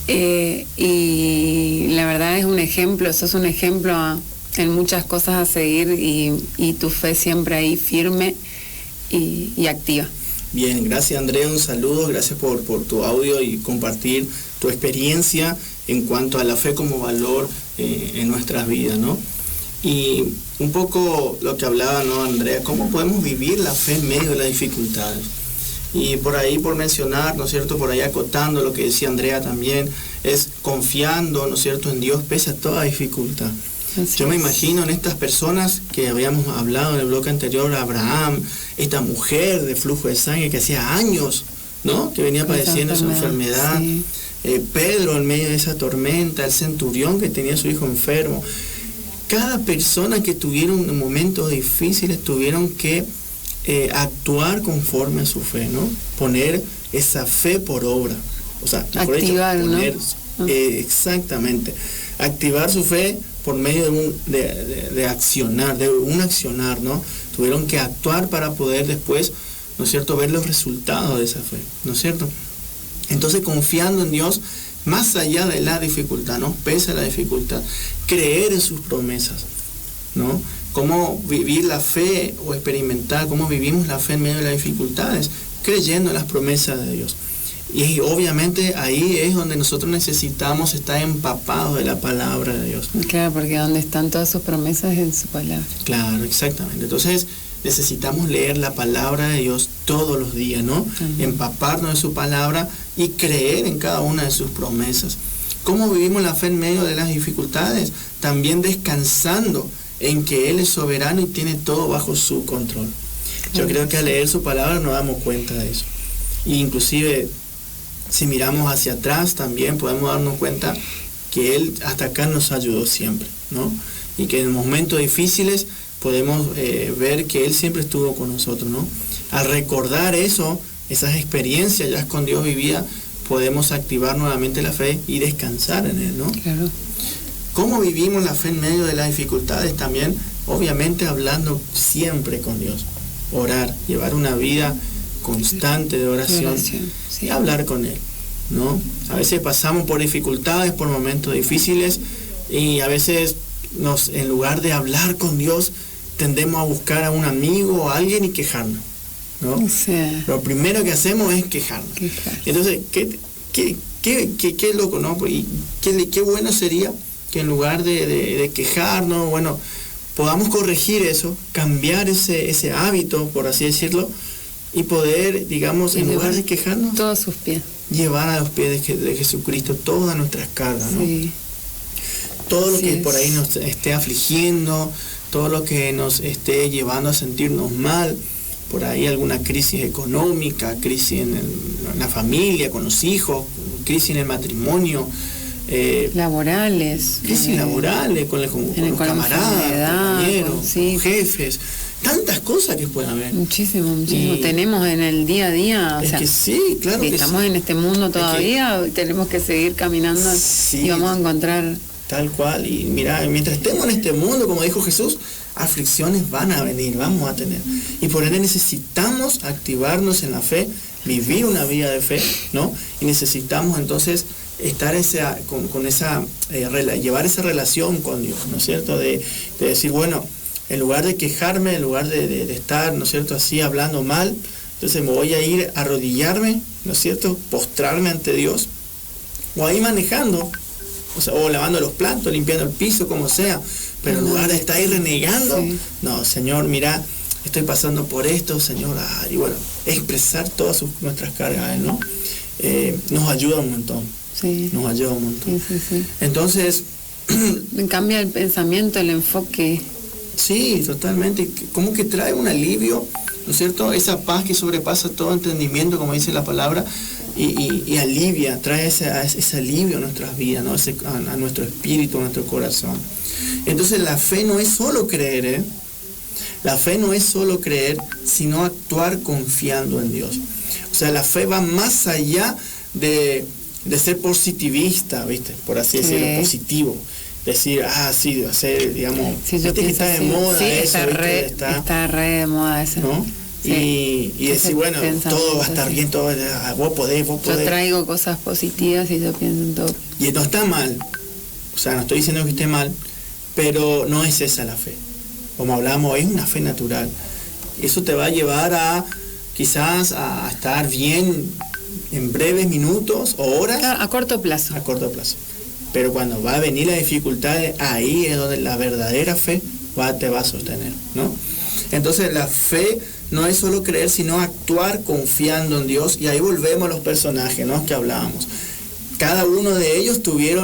Speaker 2: Y la verdad es un ejemplo, sos un ejemplo en muchas cosas a seguir y tu fe siempre ahí firme y activa.
Speaker 1: Bien, gracias Andrea, un saludo, gracias por tu audio y compartir tu experiencia en cuanto a la fe como valor en nuestras vidas, ¿no? Y un poco lo que hablaba, ¿no, Andrea? ¿Cómo podemos vivir la fe en medio de las dificultades? Y por ahí, por mencionar, ¿no es cierto?, por ahí acotando lo que decía Andrea también, es confiando, ¿no es cierto?, en Dios pese a toda dificultad. Yo me imagino en estas personas que habíamos hablado en el bloque anterior, Abraham, esta mujer de flujo de sangre que hacía años, ¿no?, que venía padeciendo esa enfermedad, sí. Pedro en medio de esa tormenta, el centurión que tenía a su hijo enfermo. Cada persona que tuvieron momentos difíciles tuvieron que actuar conforme a su fe, ¿no? Poner esa fe por obra. O sea,
Speaker 2: activar,
Speaker 1: poner,
Speaker 2: ¿no?
Speaker 1: Exactamente. Activar su fe por medio de accionar, de un accionar, ¿no? Tuvieron que actuar para poder después, ¿no es cierto?, ver los resultados de esa fe, ¿no es cierto? Entonces, confiando en Dios, más allá de la dificultad, ¿no?, pese a la dificultad, creer en sus promesas, ¿no? ¿Cómo vivir la fe o experimentar cómo vivimos la fe en medio de las dificultades? Creyendo en las promesas de Dios. Y obviamente ahí es donde nosotros necesitamos estar empapados de la palabra de Dios.
Speaker 2: Claro, porque donde están todas sus promesas es en su palabra.
Speaker 1: Claro, exactamente. Entonces necesitamos leer la palabra de Dios todos los días, ¿no? Empaparnos de su palabra y creer en cada una de sus promesas. ¿Cómo vivimos la fe en medio de las dificultades? También descansando en que Él es soberano y tiene todo bajo su control. Yo creo que al leer su palabra nos damos cuenta de eso. E inclusive, si miramos hacia atrás, también podemos darnos cuenta que Él hasta acá nos ayudó siempre, ¿no? Y que en momentos difíciles podemos ver que Él siempre estuvo con nosotros, ¿no? Al recordar eso, esas experiencias ya con Dios vividas, podemos activar nuevamente la fe y descansar en Él, ¿no?
Speaker 2: Claro.
Speaker 1: ¿Cómo vivimos la fe en medio de las dificultades? También, obviamente, hablando siempre con Dios. Orar, llevar una vida constante de oración y hablar con Él, ¿no? A veces pasamos por dificultades, por momentos difíciles y a veces en lugar de hablar con Dios, tendemos a buscar a un amigo o a alguien y quejarnos, ¿no? Lo primero que hacemos es quejarnos. Entonces, qué loco, ¿no? Y qué bueno sería que en lugar de quejarnos, bueno, podamos corregir eso, cambiar ese hábito, por así decirlo, y poder, digamos, en lugar de quejarnos,
Speaker 2: todos sus pies,
Speaker 1: llevar a los pies de Jesucristo todas nuestras cargas, ¿no?
Speaker 2: Sí.
Speaker 1: Todo lo que por ahí nos esté afligiendo, todo lo que nos esté llevando a sentirnos mal, por ahí alguna crisis económica, crisis en la familia, con los hijos, crisis en el matrimonio,
Speaker 2: laborales,
Speaker 1: crisis laborales, con los camaradas, compañeros, jefes, tantas cosas que pueden haber.
Speaker 2: Muchísimo. Tenemos en el día a día,
Speaker 1: es que sí, claro que
Speaker 2: estamos en este mundo todavía, tenemos que seguir caminando y vamos a encontrar.
Speaker 1: Tal cual, y mira, mientras estemos en este mundo, como dijo Jesús, aflicciones van a venir, vamos a tener. Y por ende necesitamos activarnos en la fe, vivir una vida de fe, ¿no? Y necesitamos entonces estar llevar esa relación con Dios, ¿no es cierto? De decir, bueno, en lugar de quejarme, en lugar de estar, ¿no es cierto?, así hablando mal, entonces me voy a ir a arrodillarme, ¿no es cierto?, postrarme ante Dios, o ahí manejando, o lavando los platos, limpiando el piso, como sea, pero en lugar de estar ahí renegando, no, Señor, mira, estoy pasando por esto, Señor, y bueno, expresar todas nuestras cargas, ¿no? Nos ayuda un montón.
Speaker 2: Sí.
Speaker 1: Nos ayuda un montón.
Speaker 2: Sí.
Speaker 1: Entonces,
Speaker 2: cambia el pensamiento, el enfoque.
Speaker 1: Sí, totalmente. Como que trae un alivio, ¿no es cierto? Esa paz que sobrepasa todo entendimiento, como dice la palabra, y alivia, trae ese alivio a nuestras vidas, ¿no? A nuestro espíritu, a nuestro corazón. Entonces la fe no es solo creer, ¿eh? La fe no es solo creer, sino actuar confiando en Dios. O sea, la fe va más allá de ser positivista, ¿viste? Por así decirlo, positivo. Decir, sí, hacer, digamos,
Speaker 2: ¿viste que está de moda eso? Está re de moda eso.
Speaker 1: ¿No? Sí. Y decir, bueno, todo va a estar bien, todo, vos podés. Yo
Speaker 2: traigo cosas positivas y yo pienso en todo.
Speaker 1: Y no está mal, o sea, no estoy diciendo que esté mal, pero no es esa la fe. Como hablamos, es una fe natural. Eso te va a llevar quizás a estar bien en breves minutos o horas.
Speaker 2: Claro, a corto plazo.
Speaker 1: A corto plazo. Pero cuando va a venir la dificultad, ahí es donde la verdadera fe te va a sostener, ¿no? Entonces la fe no es solo creer, sino actuar confiando en Dios. Y ahí volvemos a los personajes, ¿no?, que hablábamos. Cada uno de ellos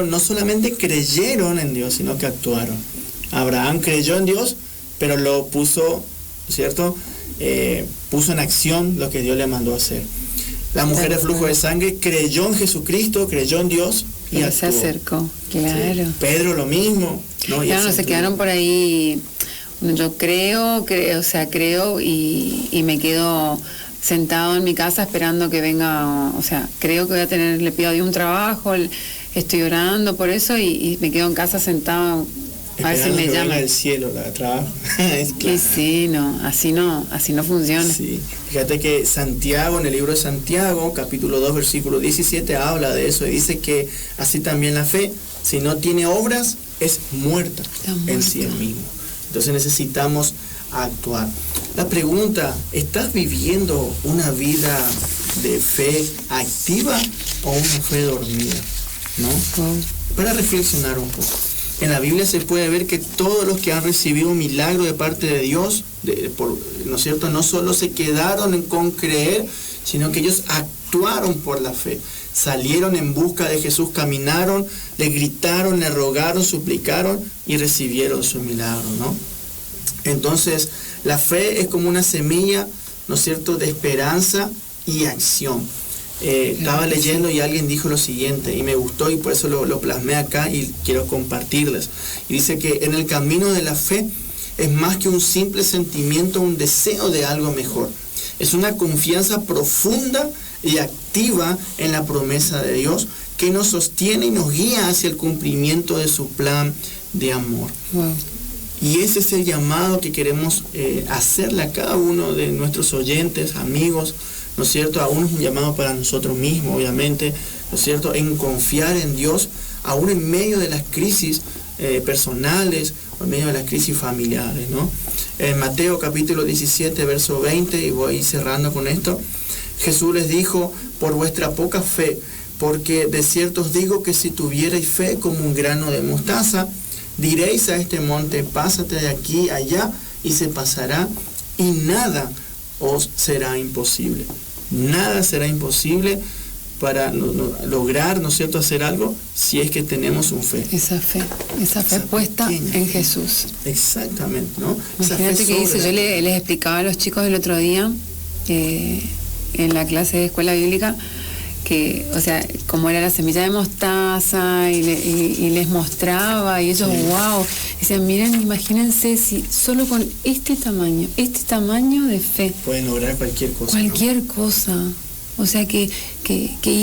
Speaker 1: no solamente creyeron en Dios, sino que actuaron. Abraham creyó en Dios, pero lo puso, ¿cierto? Puso en acción lo que Dios le mandó a hacer. La mujer de flujo de sangre creyó en Jesucristo, creyó en Dios y actuó.
Speaker 2: Se acercó, claro.
Speaker 1: Sí. Pedro lo mismo, ¿no?
Speaker 2: Claro, no se quedaron por ahí. Yo creo y me quedo sentado en mi casa esperando que venga, o sea, creo que le pido a Dios un trabajo, estoy orando por eso y me quedo en casa sentado a ver si me llama
Speaker 1: del cielo la trabajo.
Speaker 2: Es claro. Y sí, así no funciona.
Speaker 1: Sí. Fíjate que Santiago, en el libro de Santiago, capítulo 2, versículo 17, habla de eso y dice que así también la fe, si no tiene obras, es muerta en sí mismo. Entonces necesitamos actuar. La pregunta, ¿estás viviendo una vida de fe activa o una fe dormida? ¿No? Para reflexionar un poco. En la Biblia se puede ver que todos los que han recibido un milagro de parte de Dios, ¿no es cierto?, no solo se quedaron con creer, sino que ellos actuaron por la fe. Salieron en busca de Jesús, caminaron, le gritaron, le rogaron, suplicaron y recibieron su milagro, ¿no? Entonces, la fe es como una semilla, ¿no es cierto?, de esperanza y acción. Estaba leyendo y alguien dijo lo siguiente, y me gustó y por eso lo plasmé acá y quiero compartirles. Y dice que en el camino de la fe es más que un simple sentimiento, un deseo de algo mejor. Es una confianza profunda y activa en la promesa de Dios que nos sostiene y nos guía hacia el cumplimiento de su plan de amor.
Speaker 2: Wow.
Speaker 1: Y ese es el llamado que queremos hacerle a cada uno de nuestros oyentes, amigos, ¿no es cierto? Aún es un llamado para nosotros mismos, obviamente, ¿no es cierto? En confiar en Dios, aún en medio de las crisis personales, o en medio de las crisis familiares, ¿no? En Mateo capítulo 17, verso 20, y voy cerrando con esto, Jesús les dijo, por vuestra poca fe, porque de cierto os digo que si tuvierais fe como un grano de mostaza, diréis a este monte, pásate de aquí allá, y se pasará, y nada os será imposible. Nada será imposible para lograr, ¿no es cierto?, hacer algo, si es que tenemos un fe.
Speaker 2: Esa fe puesta pequeña, en Jesús.
Speaker 1: Exactamente, ¿no?
Speaker 2: Imagínate que dice, yo les explicaba a los chicos el otro día, en la clase de escuela bíblica, que, o sea, como era la semilla de mostaza, y les mostraba, y ellos, wow, decían, miren, imagínense si solo con este tamaño de fe
Speaker 1: pueden lograr cualquier cosa.
Speaker 2: Cualquier
Speaker 1: ¿no?
Speaker 2: cosa. O sea que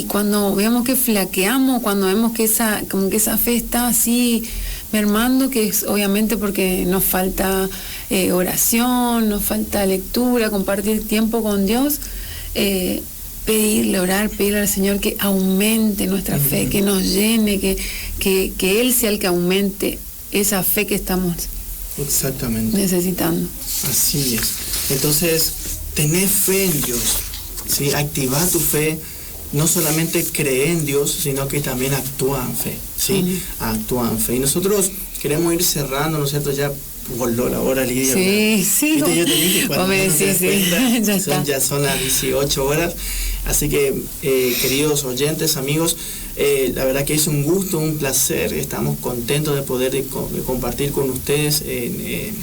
Speaker 2: cuando veamos que flaqueamos, cuando vemos que esa fe está así mermando, que es obviamente porque nos falta oración, nos falta lectura, compartir tiempo con Dios, pedirle al Señor que aumente nuestra fe, que nos llene, que Él sea el que aumente esa fe que estamos necesitando.
Speaker 1: Así es. Entonces, tener fe en Dios, ¿sí? Activar tu fe, no solamente cree en Dios, sino que también actúa en fe, ¿sí? Actúa en fe. Y nosotros queremos ir cerrando, ¿no es cierto? Ya voló la hora, Lidia.
Speaker 2: Sí.
Speaker 1: Yo te dije cuando ya son las 18 horas. Así que, queridos oyentes, amigos, la verdad que es un gusto, un placer. Estamos contentos de poder compartir con ustedes en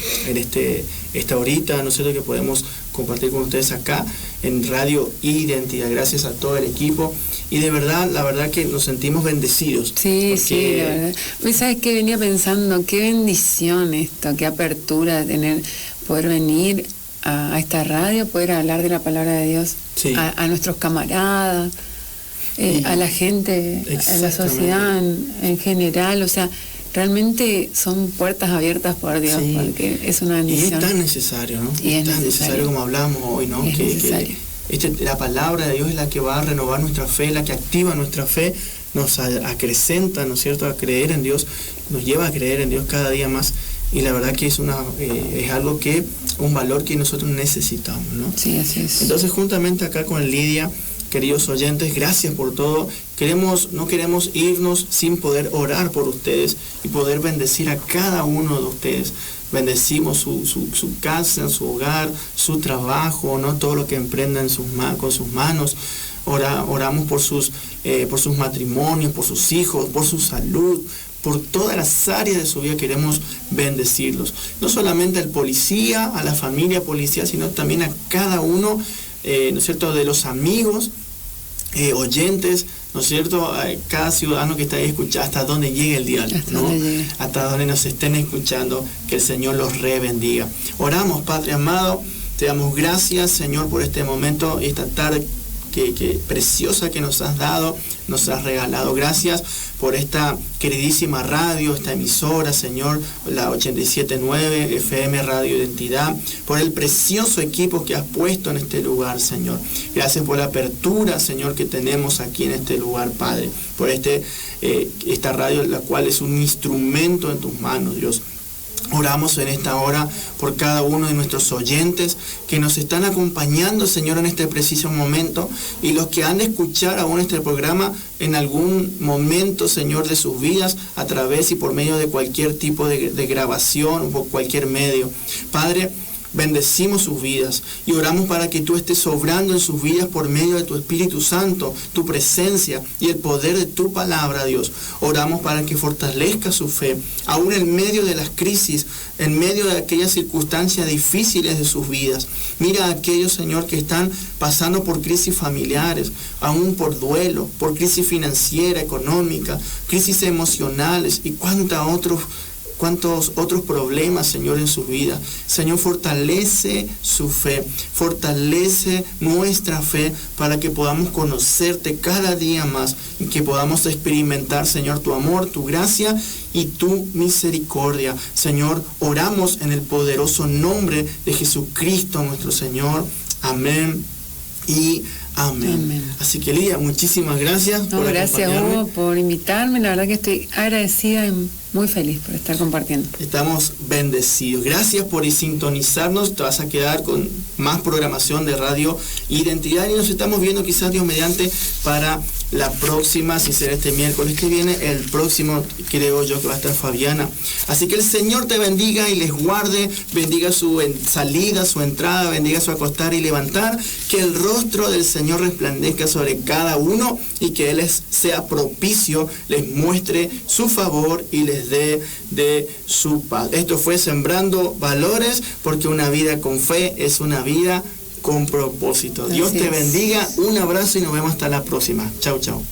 Speaker 1: esta horita, ¿no es cierto?, que podemos compartir con ustedes acá en Radio Identidad. Gracias a todo el equipo. Y de verdad, la verdad que nos sentimos bendecidos.
Speaker 2: Sí, la verdad. Pues, ¿sabes qué? Venía pensando, qué bendición esto, qué apertura de poder venir a esta radio, poder hablar de la palabra de Dios, sí, a nuestros camaradas, a la gente, a la sociedad en general. O sea, realmente son puertas abiertas por Dios, sí, porque es una bendición.
Speaker 1: Y es tan necesario, ¿no? Y es tan necesario como hablamos hoy, ¿no? La palabra de Dios es la que va a renovar nuestra fe, la que activa nuestra fe, nos acrecenta, ¿no es cierto?, a creer en Dios, nos lleva a creer en Dios cada día más. Y la verdad que es algo un valor que nosotros necesitamos, ¿no?
Speaker 2: Sí, así es.
Speaker 1: Entonces, juntamente acá con Lidia, queridos oyentes, gracias por todo. No queremos irnos sin poder orar por ustedes y poder bendecir a cada uno de ustedes. Bendecimos su casa, su hogar, su trabajo, ¿no? Todo lo que emprendan con sus manos. Oramos por sus matrimonios, por sus hijos, por su salud, por todas las áreas de su vida. Queremos bendecirlos. No solamente al policía, a la familia policía, sino también a cada uno, ¿no es cierto?, de los amigos, oyentes, ¿no es cierto?, a cada ciudadano que está ahí escuchando, hasta donde llegue el diálogo, ¿no? Hasta donde nos estén escuchando, que el Señor los bendiga. Oramos, Padre amado, te damos gracias, Señor, por este momento y esta tarde que preciosa que nos has dado, nos has regalado. Gracias por esta queridísima radio, esta emisora, Señor, la 87.9 FM Radio Identidad, por el precioso equipo que has puesto en este lugar, Señor. Gracias por la apertura, Señor, que tenemos aquí en este lugar, Padre, por esta radio, la cual es un instrumento en tus manos, Dios. Oramos en esta hora por cada uno de nuestros oyentes que nos están acompañando, Señor, en este preciso momento, y los que han de escuchar aún este programa en algún momento, Señor, de sus vidas, a través y por medio de cualquier tipo de grabación o por cualquier medio. Padre, bendecimos sus vidas y oramos para que tú estés obrando en sus vidas por medio de tu Espíritu Santo, tu presencia y el poder de tu palabra, Dios. Oramos para que fortalezca su fe, aún en medio de las crisis, en medio de aquellas circunstancias difíciles de sus vidas. Mira a aquellos, Señor, que están pasando por crisis familiares, aún por duelo, por crisis financiera, económica, crisis emocionales y cuántos otros problemas, Señor, en su vida. Señor, fortalece su fe, fortalece nuestra fe para que podamos conocerte cada día más y que podamos experimentar, Señor, tu amor, tu gracia y tu misericordia. Señor, oramos en el poderoso nombre de Jesucristo, nuestro Señor. Amén y amén. Amén. Así que, Lidia, muchísimas gracias por
Speaker 2: gracias,
Speaker 1: acompañarme.
Speaker 2: Hugo, por invitarme. La verdad que estoy agradecida y muy feliz por estar compartiendo.
Speaker 1: Estamos bendecidos. Gracias por sintonizarnos. Te vas a quedar con más programación de Radio Identidad y nos estamos viendo quizás, Dios mediante, para la próxima, si será este miércoles que viene, el próximo creo yo que va a estar Fabiana. Así que el Señor te bendiga y les guarde, bendiga su salida, su entrada, bendiga su acostar y levantar, que el rostro del Señor resplandezca sobre cada uno y que Él sea propicio, les muestre su favor y les dé de su paz. Esto fue Sembrando Valores, porque una vida con fe es una vida con propósito. Dios te bendiga, un abrazo y nos vemos hasta la próxima. Chau, chau.